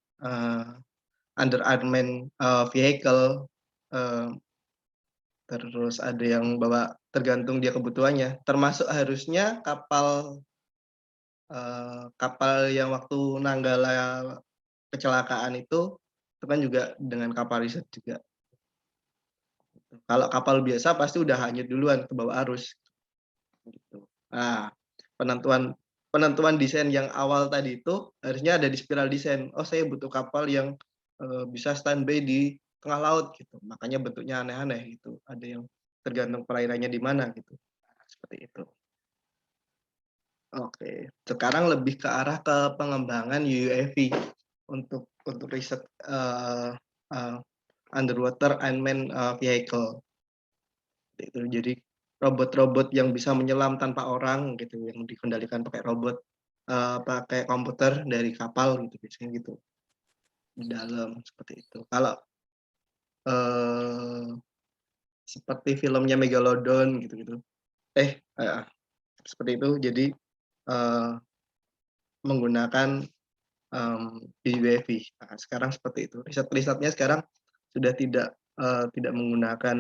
unmanned vehicle, terus ada yang bawa, tergantung dia kebutuhannya. Termasuk harusnya kapal yang waktu Nanggala kecelakaan itu kan juga dengan kapal riset juga. Kalau kapal biasa pasti udah hanyut duluan ke bawah arus. Gitu. Nah, penentuan desain yang awal tadi itu harusnya ada di spiral desain. Oh, saya butuh kapal yang bisa standby di tengah laut gitu. Makanya bentuknya aneh-aneh gitu. Ada yang tergantung perairannya di mana gitu. Nah, seperti itu. Oke, sekarang lebih ke arah ke pengembangan UAV untuk riset underwater unmanned vehicle. Itu jadi robot-robot yang bisa menyelam tanpa orang gitu, yang dikendalikan pakai robot, pakai komputer dari kapal gitu, biasanya gitu di dalam, seperti itu. Kalau seperti filmnya Megalodon gitu-gitu, seperti itu. Jadi menggunakan UAV. Nah, sekarang seperti itu. Riset-risetnya sekarang sudah tidak menggunakan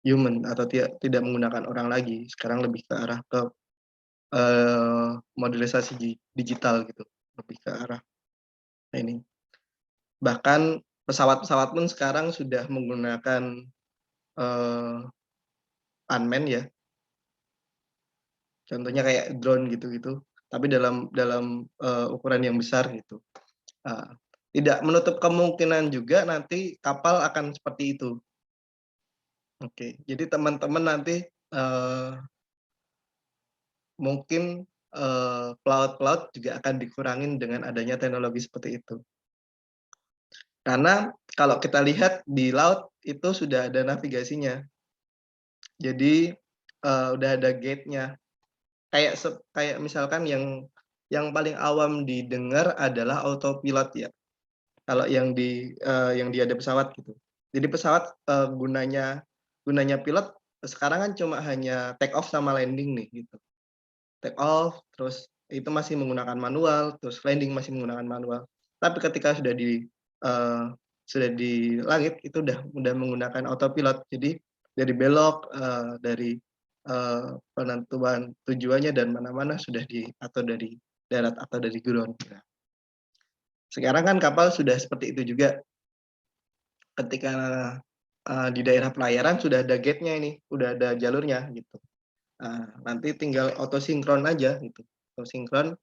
human atau tidak menggunakan orang lagi. Sekarang lebih ke arah ke modelisasi digital gitu, lebih ke arah ini. Bahkan pesawat-pesawat pun sekarang sudah menggunakan unmanned ya. Contohnya kayak drone gitu-gitu, tapi dalam ukuran yang besar gitu. Tidak menutup kemungkinan juga nanti kapal akan seperti itu. Oke, jadi teman-teman nanti mungkin pelaut-pelaut juga akan dikurangin dengan adanya teknologi seperti itu. Karena kalau kita lihat di laut itu sudah ada navigasinya. Jadi udah ada gate-nya. Kayak misalkan yang paling awam didengar adalah autopilot ya. Kalau yang di ada pesawat gitu. Jadi pesawat gunanya pilot sekarang kan cuma hanya take off sama landing nih gitu. Take off, terus itu masih menggunakan manual, terus landing masih menggunakan manual. Tapi ketika sudah di langit itu udah menggunakan autopilot. Jadi dari belok, dari penentuan tujuannya dan mana-mana sudah diatur dari darat atau dari ground. Nah, sekarang kan kapal sudah seperti itu juga. Ketika di daerah pelayaran sudah ada gate-nya ini, udah ada jalurnya gitu. Nanti tinggal autosinkron aja gitu. Autosinkron,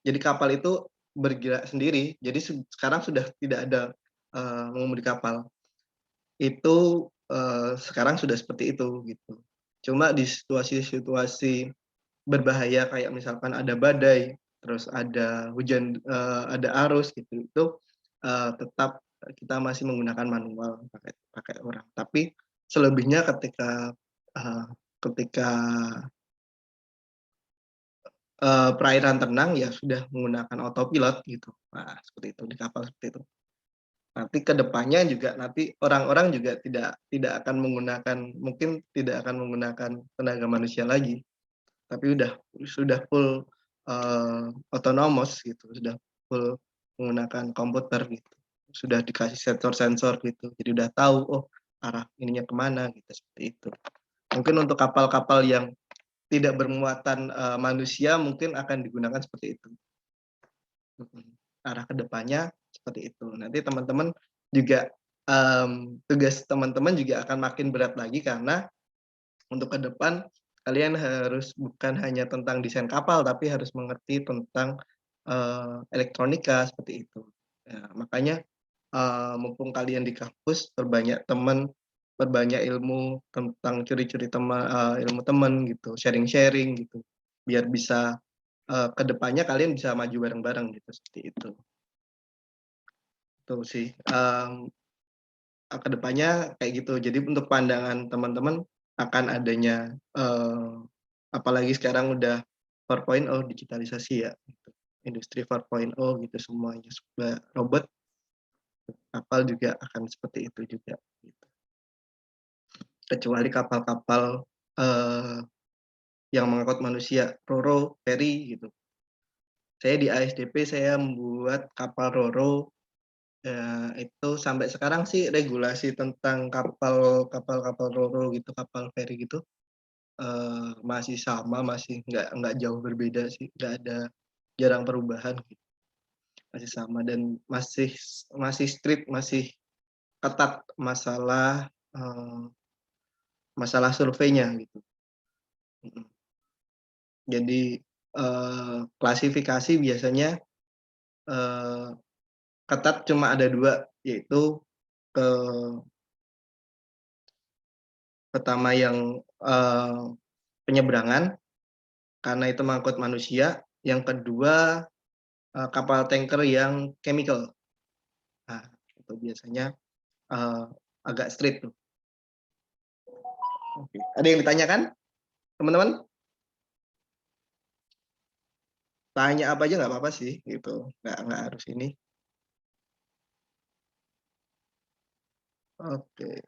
jadi kapal itu bergerak sendiri. Jadi sekarang sudah tidak ada mengemudi kapal. Itu sekarang sudah seperti itu gitu. Cuma di situasi-situasi berbahaya kayak misalkan ada badai, terus ada hujan, ada arus gitu, itu tetap kita masih menggunakan manual pakai orang. Tapi selebihnya ketika ketika perairan tenang ya sudah menggunakan autopilot gitu. Nah, seperti itu di kapal seperti itu. Nanti ke depannya juga nanti orang-orang juga tidak akan menggunakan mungkin tidak akan menggunakan tenaga manusia lagi, tapi sudah full otonomous gitu, sudah full menggunakan komputer gitu. Sudah dikasih sensor-sensor gitu. Jadi udah tahu oh arah ininya kemana gitu seperti itu. Mungkin untuk kapal-kapal yang tidak bermuatan manusia mungkin akan digunakan seperti itu. Arah kedepannya seperti itu. Nanti teman-teman juga tugas teman-teman juga akan makin berat lagi karena untuk ke depan kalian harus bukan hanya tentang desain kapal tapi harus mengerti tentang elektronika seperti itu. Ya, makanya mumpung kalian di kampus perbanyak teman, perbanyak ilmu tentang curi-curi ilmu teman gitu, sharing-sharing gitu. Biar bisa ke depannya kalian bisa maju bareng-bareng gitu seperti itu. Itu sih. Ke depannya kayak gitu. Jadi untuk pandangan teman-teman akan adanya apalagi sekarang udah 4.0 digitalisasi ya, gitu. Industri 4.0 gitu semuanya sudah robot, kapal juga akan seperti itu juga. Gitu. Kecuali kapal-kapal yang mengangkut manusia, Roro, ferry gitu. Saya di ASDP saya membuat kapal Roro. Ya, itu sampai sekarang sih regulasi tentang kapal Roro gitu, kapal feri gitu masih sama, masih nggak jauh berbeda sih, nggak ada jarang perubahan gitu. Masih sama dan masih strict, masih ketat masalah surveinya gitu. Jadi klasifikasi biasanya ketat cuma ada 2, yaitu pertama yang penyeberangan karena itu mengangkut manusia, yang kedua kapal tanker yang chemical. Nah, itu biasanya agak strict tuh. Oke. Ada yang ditanyakan, teman-teman? Tanya apa aja nggak apa-apa sih, gitu. Nggak harus ini. Oke.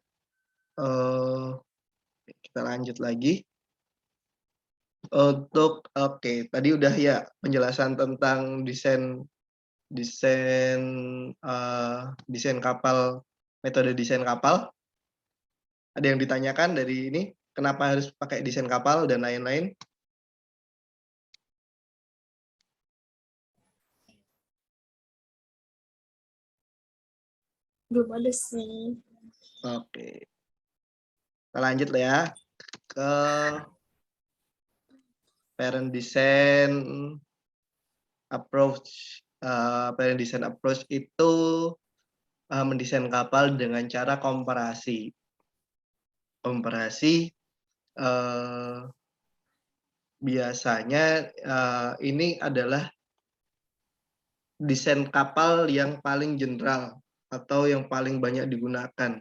Kita lanjut lagi. Tadi udah ya penjelasan tentang desain kapal, metode desain kapal. Ada yang ditanyakan dari ini, kenapa harus pakai desain kapal dan lain-lain? Belum ada sih. Oke. Kita lanjut lah ya ke parent design approach. Parent design approach itu mendesain kapal dengan cara komparasi. Komparasi biasanya ini adalah desain kapal yang paling general atau yang paling banyak digunakan.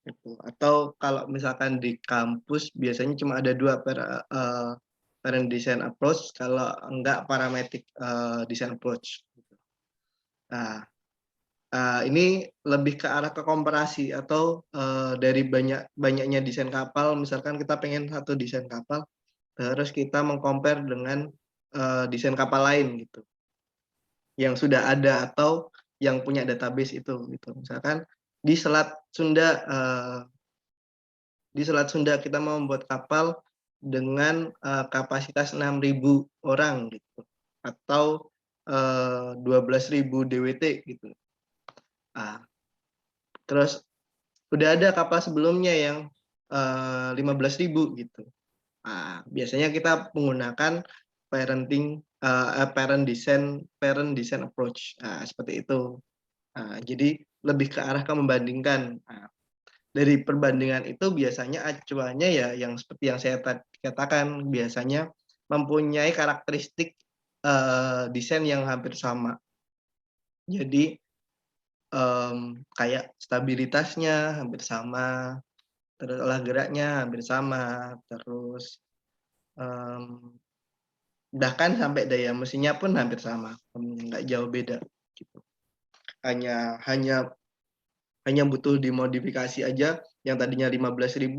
Gitu. Atau kalau misalkan di kampus biasanya cuma ada dua parent design approach, kalau enggak parametric design approach. Nah, ini lebih ke arah ke komparasi atau dari banyaknya desain kapal, misalkan kita pengen satu desain kapal, terus kita mengcompare dengan desain kapal lain gitu, yang sudah ada atau yang punya database itu gitu. Misalkan di Selat Sunda kita mau membuat kapal dengan kapasitas 6.000 orang gitu, atau 12.000 DWT gitu. Terus udah ada kapal sebelumnya yang 15.000 gitu. Biasanya kita menggunakan parent design approach. Seperti itu. Jadi lebih ke arah ke membandingkan. Dari perbandingan itu biasanya acuannya ya yang seperti yang saya katakan, biasanya mempunyai karakteristik desain yang hampir sama. Jadi kayak stabilitasnya hampir sama, terus olah geraknya hampir sama, terus bahkan sampai daya mesinnya pun hampir sama, nggak jauh beda gitu. Hanya butuh dimodifikasi aja, yang tadinya 15.000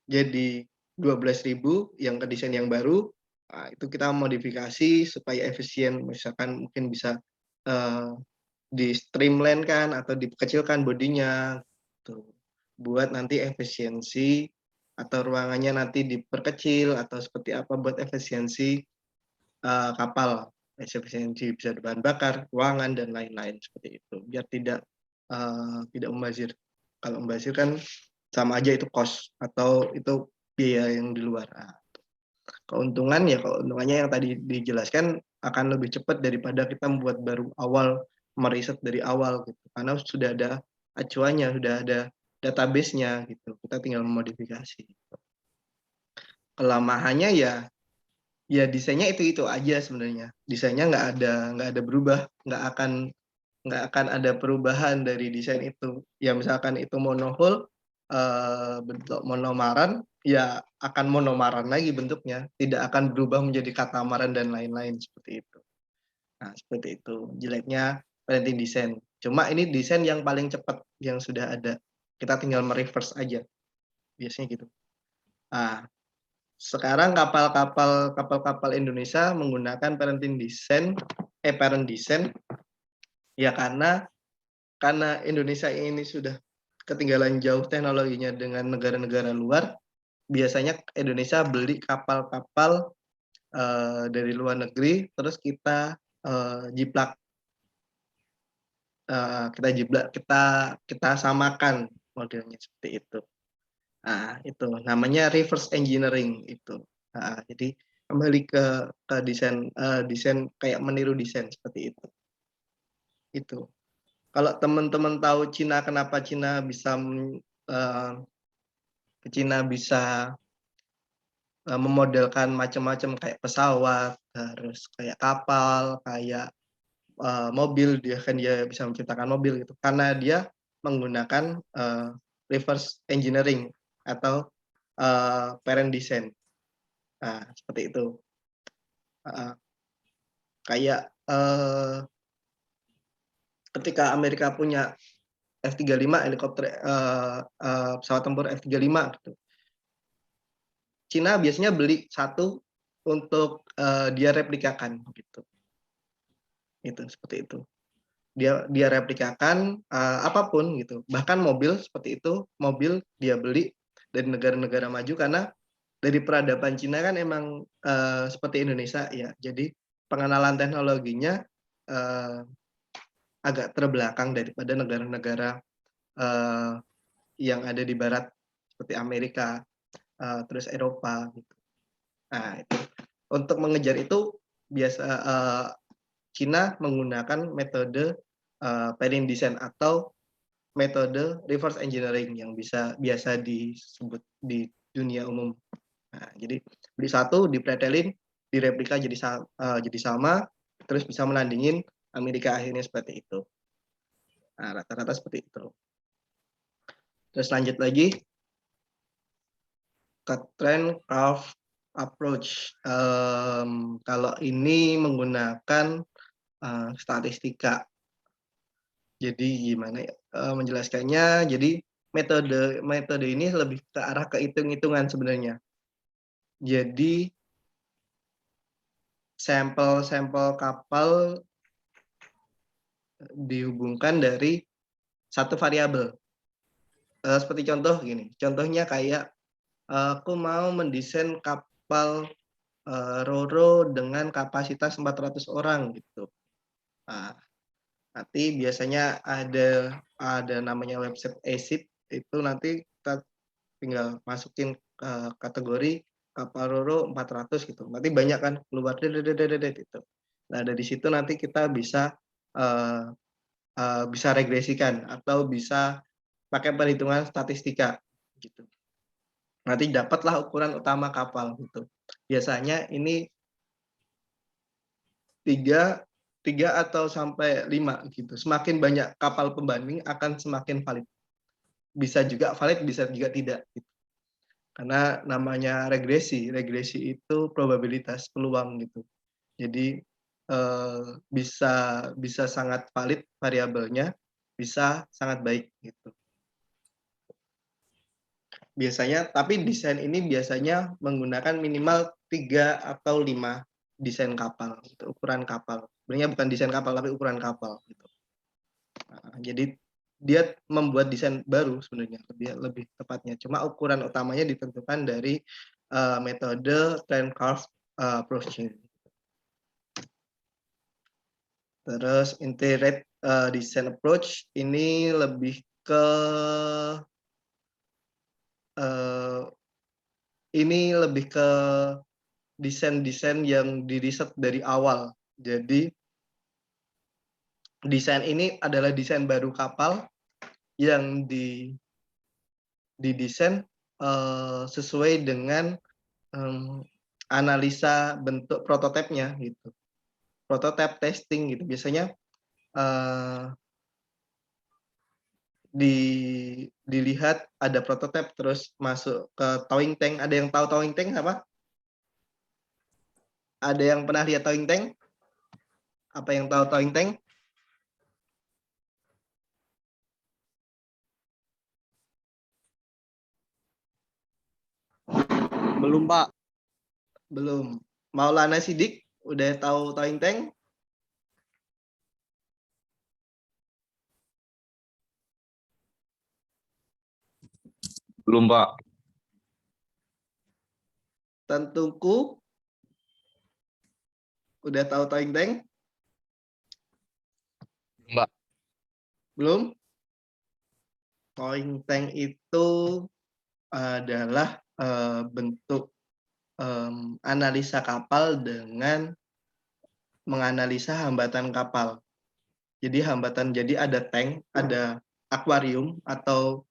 jadi 12.000 yang ke desain yang baru. Itu kita modifikasi supaya efisien, misalkan mungkin bisa di streamline kan atau dikecilkan bodinya gitu. Buat nanti efisiensi atau ruangannya nanti diperkecil atau seperti apa buat efisiensi kapal, efisiensi bisa bahan bakar, ruangan dan lain-lain seperti itu. Biar tidak membazir. Kalau membazir kan sama aja itu cost atau itu biaya yang di luar. Keuntungannya yang tadi dijelaskan akan lebih cepat daripada kita membuat baru awal, meriset dari awal gitu. Karena sudah ada acuannya, sudah ada database-nya gitu. Kita tinggal memodifikasi. Kelemahannya ya desainnya itu aja sebenarnya. Desainnya nggak ada berubah, nggak akan ada perubahan dari desain itu. Ya misalkan itu monohull, bentuk monomaran, ya akan monomaran lagi bentuknya, tidak akan berubah menjadi katamaran dan lain-lain seperti itu. Nah seperti itu jeleknya parenting desain. Cuma ini desain yang paling cepat yang sudah ada. Kita tinggal mereverse aja, biasanya gitu. Sekarang kapal-kapal Indonesia menggunakan parent design ya karena Indonesia ini sudah ketinggalan jauh teknologinya dengan negara-negara luar. Biasanya Indonesia beli kapal-kapal dari luar negeri, terus kita jiplak, kita samakan modelnya seperti itu. Itu namanya reverse engineering itu. Jadi kembali ke desain kayak meniru desain seperti itu. Itu. Kalau teman-teman tahu Cina, kenapa Cina bisa memodelkan macam-macam kayak pesawat, terus kayak kapal, kayak mobil, dia bisa menciptakan mobil gitu. Karena dia menggunakan reverse engineering atau parent design. Seperti itu. Kayak ketika Amerika punya F-35 helikopter pesawat tempur F-35 gitu. Cina biasanya beli satu untuk dia replikakan gitu. Itu seperti itu. Dia replikakan apapun gitu. Bahkan mobil seperti itu, mobil dia beli dari negara-negara maju karena dari peradaban Cina kan emang seperti Indonesia ya. Jadi pengenalan teknologinya agak terbelakang daripada negara-negara yang ada di barat seperti Amerika, terus Eropa gitu. Itu untuk mengejar itu biasa Cina menggunakan metode parent design atau metode reverse engineering yang biasa disebut di dunia umum Nah, jadi beli satu, dipretelin, direplika jadi sama, terus bisa menandingin Amerika akhirnya seperti itu. Nah, rata-rata seperti itu. Terus lanjut lagi ke trend curve approach. Kalau ini menggunakan statistika. Jadi gimana ya menjelaskannya? Jadi metode ini lebih ke arah kehitung-hitungan sebenarnya. Jadi sampel-sampel kapal dihubungkan dari satu variabel. Seperti contoh gini, contohnya kayak aku mau mendesain kapal Ro-Ro dengan kapasitas 400 orang gitu. Nah, nanti biasanya ada namanya website ASIP, itu nanti kita tinggal masukin kategori kapal Ro-Ro 400 gitu. Nanti banyak kan keluar gitu. Nah, dari situ nanti kita bisa regresikan atau bisa pakai perhitungan statistika gitu. Nanti dapatlah ukuran utama kapal gitu. Biasanya ini 3 atau sampai 5 gitu. Semakin banyak kapal pembanding akan semakin valid. Bisa juga valid, bisa juga tidak gitu. Karena namanya regresi itu probabilitas peluang gitu. Jadi bisa sangat valid variabelnya, bisa sangat baik gitu. Biasanya, tapi desain ini biasanya menggunakan minimal 3 atau 5 desain kapal, gitu, ukuran kapal. Sebenarnya bukan desain kapal, tapi ukuran kapal. Gitu. Nah, jadi dia membuat desain baru sebenarnya, lebih tepatnya. Cuma ukuran utamanya ditentukan dari metode trend curve approaching. Terus integrated design approach ini lebih ke desain-desain yang diriset dari awal. Jadi desain ini adalah desain baru kapal yang didesain sesuai dengan analisa bentuk prototipenya gitu. Prototype testing gitu. Biasanya dilihat ada prototipe terus masuk ke towing tank. Ada yang tahu towing tank apa? Ada yang pernah lihat towing tank? Apa yang tahu towing tank? Belum, Pak. Belum. Maulana Sidik udah tahu towing tank? Belum, Pak. Tentuku udah tahu towing tank? Mbak. Belum? Towing tank itu adalah bentuk analisa kapal dengan menganalisa hambatan kapal. Jadi ada tank, ada akuarium atau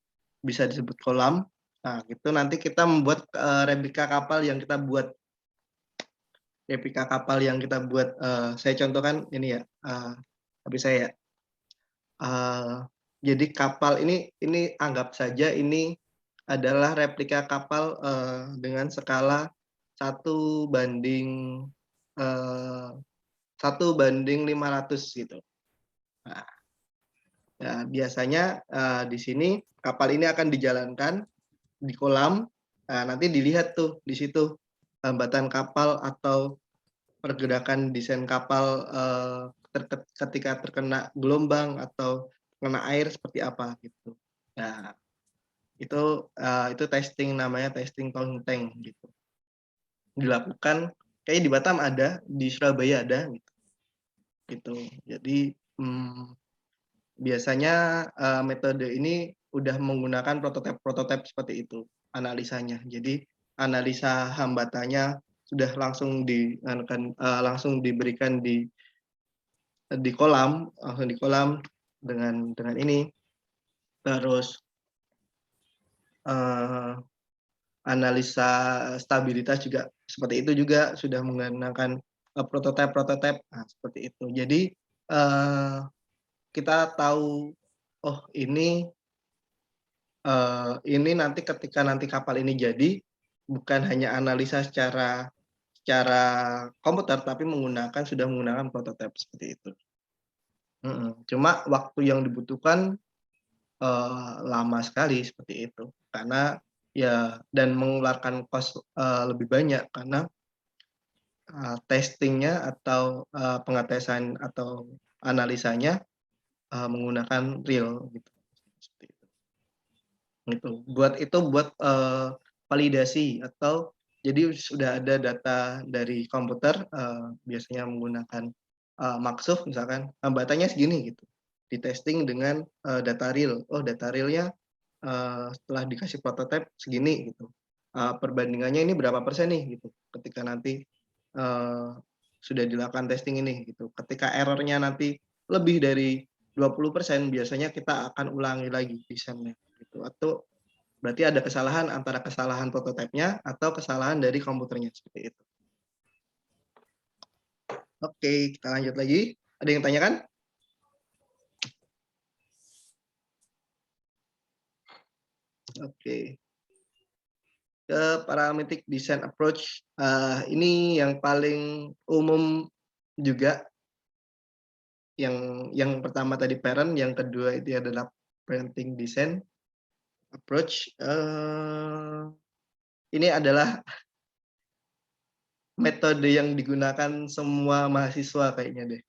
bisa disebut kolam. Nah, itu nanti kita membuat replika kapal yang kita buat. Saya contohkan ini ya, tapi saya jadi kapal ini anggap saja ini adalah replika kapal dengan skala 1:500 gitu. Nah, ya, biasanya di sini kapal ini akan dijalankan di kolam. Nah, nanti dilihat tuh di situ hambatan kapal atau pergerakan desain kapal ketika terkena gelombang atau kena air seperti apa gitu. Nah, itu testing, namanya testing towing tank gitu. Dilakukan kayak di Batam ada, di Surabaya ada gitu. Jadi biasanya metode ini udah menggunakan prototipe seperti itu analisanya. Jadi analisa hambatannya sudah langsung diberikan di kolam, langsung di kolam dengan ini. Terus analisa stabilitas juga seperti itu juga sudah menggunakan prototipe. Nah, seperti itu. Jadi kita tahu, oh ini nanti ketika nanti kapal ini jadi bukan hanya analisa secara komputer tapi sudah menggunakan prototipe seperti itu. Cuma waktu yang dibutuhkan lama sekali seperti itu karena ya dan mengeluarkan cost lebih banyak karena testingnya atau pengetesan atau analisanya menggunakan real gitu. Seperti itu. Gitu. Buat validasi atau jadi sudah ada data dari komputer biasanya menggunakan maksuf misalkan hambatannya segini gitu. Di testing dengan data real. Oh, data realnya setelah dikasih prototipe segini gitu. Perbandingannya ini berapa persen nih gitu. Ketika nanti sudah dilakukan testing ini gitu. Ketika errornya nanti lebih dari 20% biasanya kita akan ulangi lagi desainnya gitu. Atau berarti ada kesalahan antara kesalahan prototipenya atau kesalahan dari komputernya seperti itu. Oke, kita lanjut lagi. Ada yang tanyakan? Oke. Ke parametric design approach, ini yang paling umum juga. Yang pertama tadi parent, yang kedua itu adalah parenting design approach. Ini adalah metode yang digunakan semua mahasiswa kayaknya deh.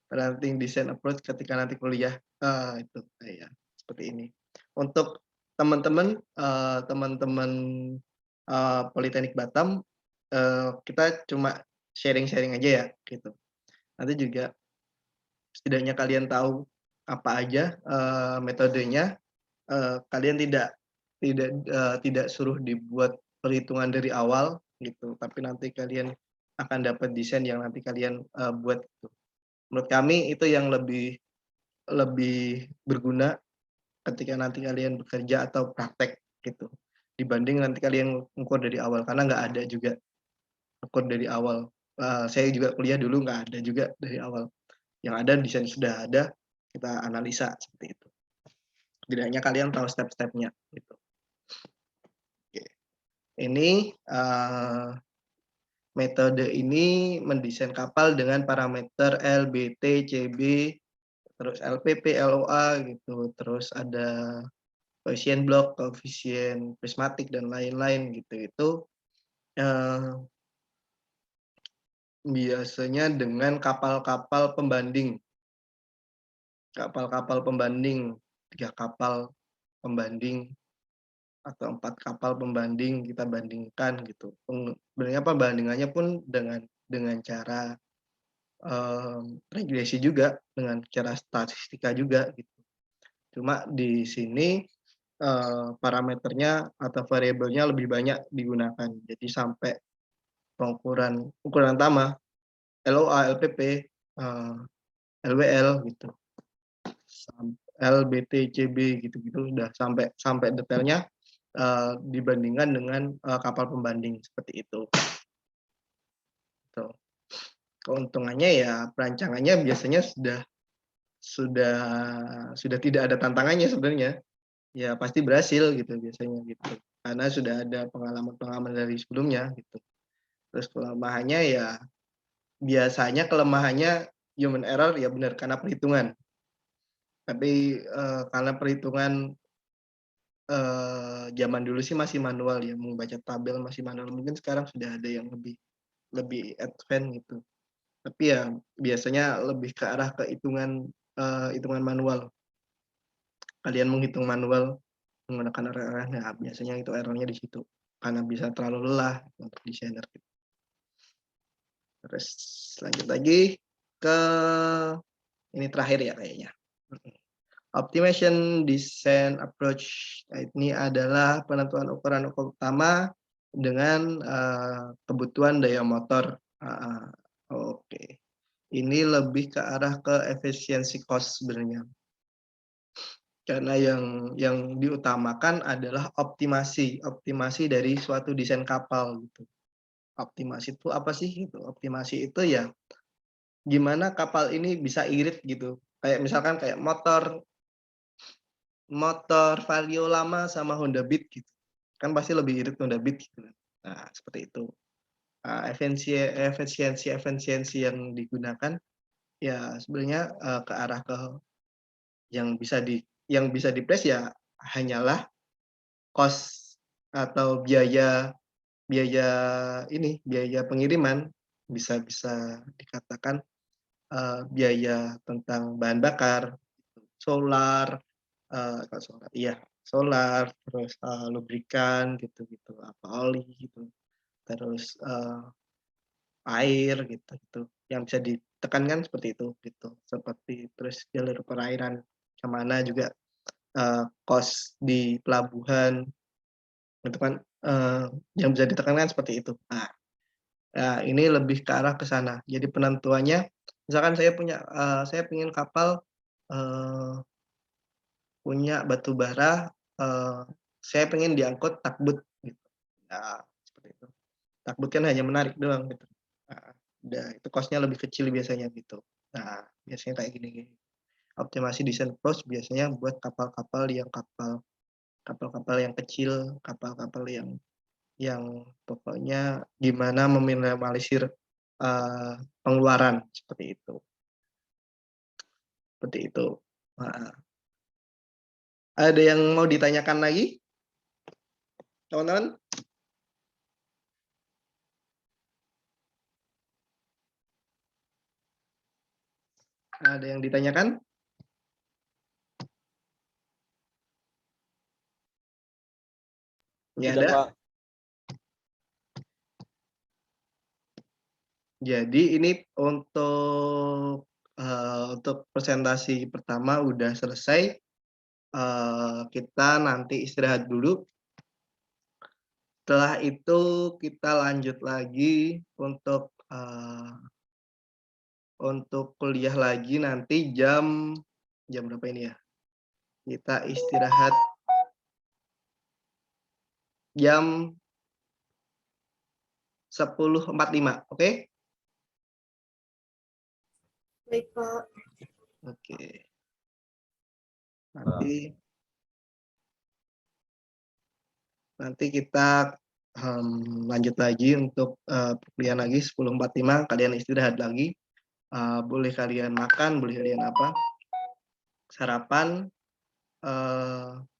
Parenting design approach ketika nanti kuliah itu ya seperti ini. Untuk teman-teman Politeknik Batam, kita cuma sharing-sharing aja ya gitu. Nanti juga setidaknya kalian tahu apa aja metodenya. Kalian tidak suruh dibuat perhitungan dari awal gitu, tapi nanti kalian akan dapat desain yang nanti kalian buat gitu. Menurut kami itu yang lebih berguna ketika nanti kalian bekerja atau praktek gitu, dibanding nanti kalian ngukur dari awal karena nggak ada juga ngukur dari awal. Saya juga kuliah dulu nggak ada juga dari awal. Yang ada desain sudah ada, kita analisa seperti itu. Setidaknya kalian tahu step-stepnya gitu. Oke. Ini metode ini mendesain kapal dengan parameter L, BT, CB, terus LPP, LOA gitu. Terus ada koefisien blok, koefisien prismatik dan lain-lain gitu. Itu biasanya dengan kapal-kapal pembanding. Kapal-kapal pembanding, 3 kapal pembanding atau 4 kapal pembanding kita bandingkan gitu. Sebenarnya pembandingannya pun dengan cara regresi juga, dengan cara statistika juga gitu. Cuma di sini parameternya atau variabelnya lebih banyak digunakan. Jadi sampai ukuran utama LOA, LPP, LWL gitu. LBT, CB gitu-gitu udah sampai detailnya dibandingkan dengan kapal pembanding seperti itu. Tuh. Keuntungannya ya perancangannya biasanya sudah tidak ada tantangannya sebenarnya. Ya pasti berhasil gitu biasanya gitu. Karena sudah ada pengalaman dari sebelumnya gitu. Terus kelemahannya ya biasanya kelemahannya human error ya benar karena perhitungan. Tapi karena perhitungan zaman dulu sih masih manual ya, membaca tabel masih manual. Mungkin sekarang sudah ada yang lebih advance gitu. Tapi ya biasanya lebih ke arah ke hitungan manual. Kalian menghitung manual menggunakan error, nah biasanya itu errornya di situ. Karena bisa terlalu lelah untuk desainer. Terus lanjut lagi ke ini terakhir ya kayaknya. Optimization Design Approach. Ini adalah penentuan ukuran utama dengan kebutuhan daya motor. Oke. Ini lebih ke arah ke efisiensi cost sebenarnya. Karena yang diutamakan adalah optimasi dari suatu desain kapal gitu. Optimasi itu apa sih gitu? Optimasi itu ya gimana kapal ini bisa irit gitu. Kayak misalkan kayak motor Vario lama sama Honda Beat gitu. Kan pasti lebih irit Honda Beat gitu. Nah, seperti itu. Nah, efisiensi yang digunakan ya sebenarnya ke arah ke yang bisa di-price ya hanyalah cost atau biaya pengiriman, bisa dikatakan biaya tentang bahan bakar, solar, solar, terus lubrikan gitu-gitu, apa oli gitu, terus air gitu. Yang bisa ditekankan seperti itu gitu. Seperti terus jalur perairan kemana juga cost di pelabuhan itu kan yang bisa ditekankan seperti itu. Nah, ini lebih ke arah ke sana. Jadi penentuannya, misalkan saya pengen kapal punya batu bara, saya pengen diangkut takbut gitu. Nah, seperti itu. Takbut kan hanya menarik doang gitu. Nah, udah itu cost-nya lebih kecil biasanya gitu. Nah, biasanya kayak gini. Optimasi desain approach biasanya buat kapal-kapal yang kecil, kapal-kapal yang pokoknya gimana meminimalisir pengeluaran seperti itu. Nah, ada yang mau ditanyakan lagi, teman-teman? Ada yang ditanyakan? Ya ada. Pak. Jadi ini untuk presentasi pertama udah selesai. Kita nanti istirahat dulu. Setelah itu kita lanjut lagi untuk kuliah lagi nanti jam berapa ini ya? Kita istirahat jam 10.45, oke? Baik, Pak. Oke. Nanti kita lanjut lagi untuk perkuliahan lagi 10.45, kalian istirahat lagi. Boleh kalian makan, boleh kalian sarapan.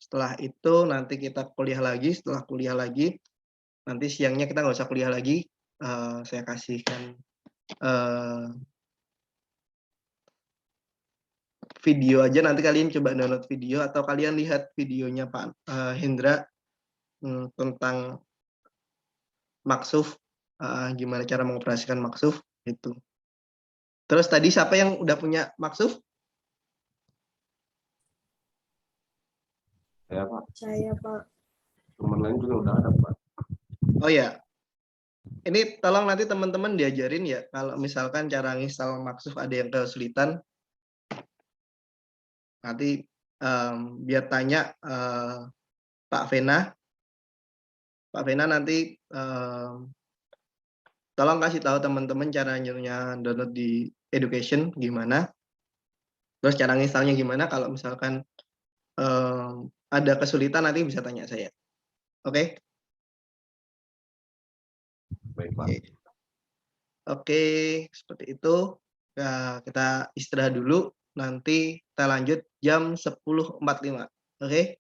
Setelah itu nanti kita kuliah lagi. Setelah kuliah lagi, nanti siangnya kita nggak usah kuliah lagi. Saya kasihkan video aja, nanti kalian coba download video atau kalian lihat videonya Pak Hendra tentang maksuf, gimana cara mengoperasikan maksuf gitu. Terus tadi siapa yang udah punya maksuf? Saya Pak. Saya, Pak. Teman lain juga udah ada Pak. Oh ya, ini tolong nanti teman-teman diajarin ya, kalau misalkan cara nginstal maksuf ada yang kesulitan, nanti biar tanya Pak Vena. Pak Vena nanti tolong kasih tahu teman-teman caranya download di Education gimana. Terus cara nginstalnya gimana, kalau misalkan ada kesulitan nanti bisa tanya saya. Oke? Baik Pak. Oke, seperti itu. Ya, kita istirahat dulu. Nanti kita lanjut jam 10.45. Oke?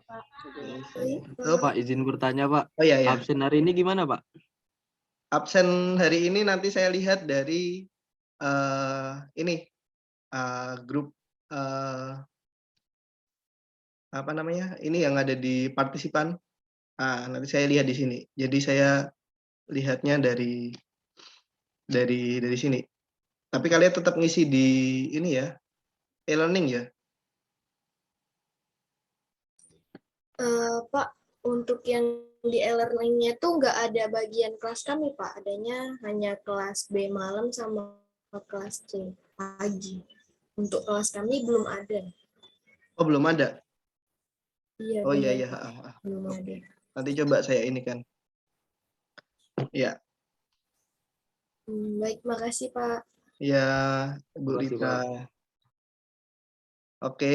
Baik, Pak, izin bertanya, Pak. Oh iya, ya. Absen hari ini gimana, Pak? Absen hari ini nanti saya lihat dari ini grup apa namanya? Ini yang ada di partisipan. Nanti saya lihat di sini. Jadi saya lihatnya dari sini. Tapi kalian tetap ngisi di ini ya, e-learning ya. Pak, untuk yang di e-learning-nya tuh nggak ada bagian kelas kami, Pak. Adanya hanya kelas B malam sama kelas C pagi. Untuk kelas kami belum ada. Oh, belum ada. Iya, Oh iya benar, iya. Pak. Belum ada. Nanti coba saya ini kan. Ya, Baik, makasih Pak. ya Bu Terima kasih, Rita. Pak. Oke,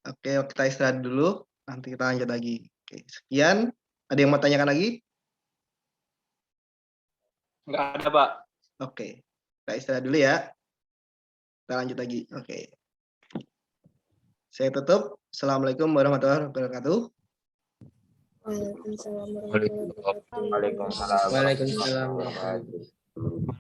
oke, kita istirahat dulu. Nanti kita lanjut lagi. Oke, sekian. Ada yang mau tanyakan lagi? Nggak ada, Pak. Oke, kita istirahat dulu ya. Kita lanjut lagi. Oke. Saya tutup. Assalamualaikum warahmatullahi wabarakatuh. Waalaikumsalam warahmatullahi wabarakatuh. Waalaikumsalam. Waalaikumsalam warahmatullahi wabarakatuh.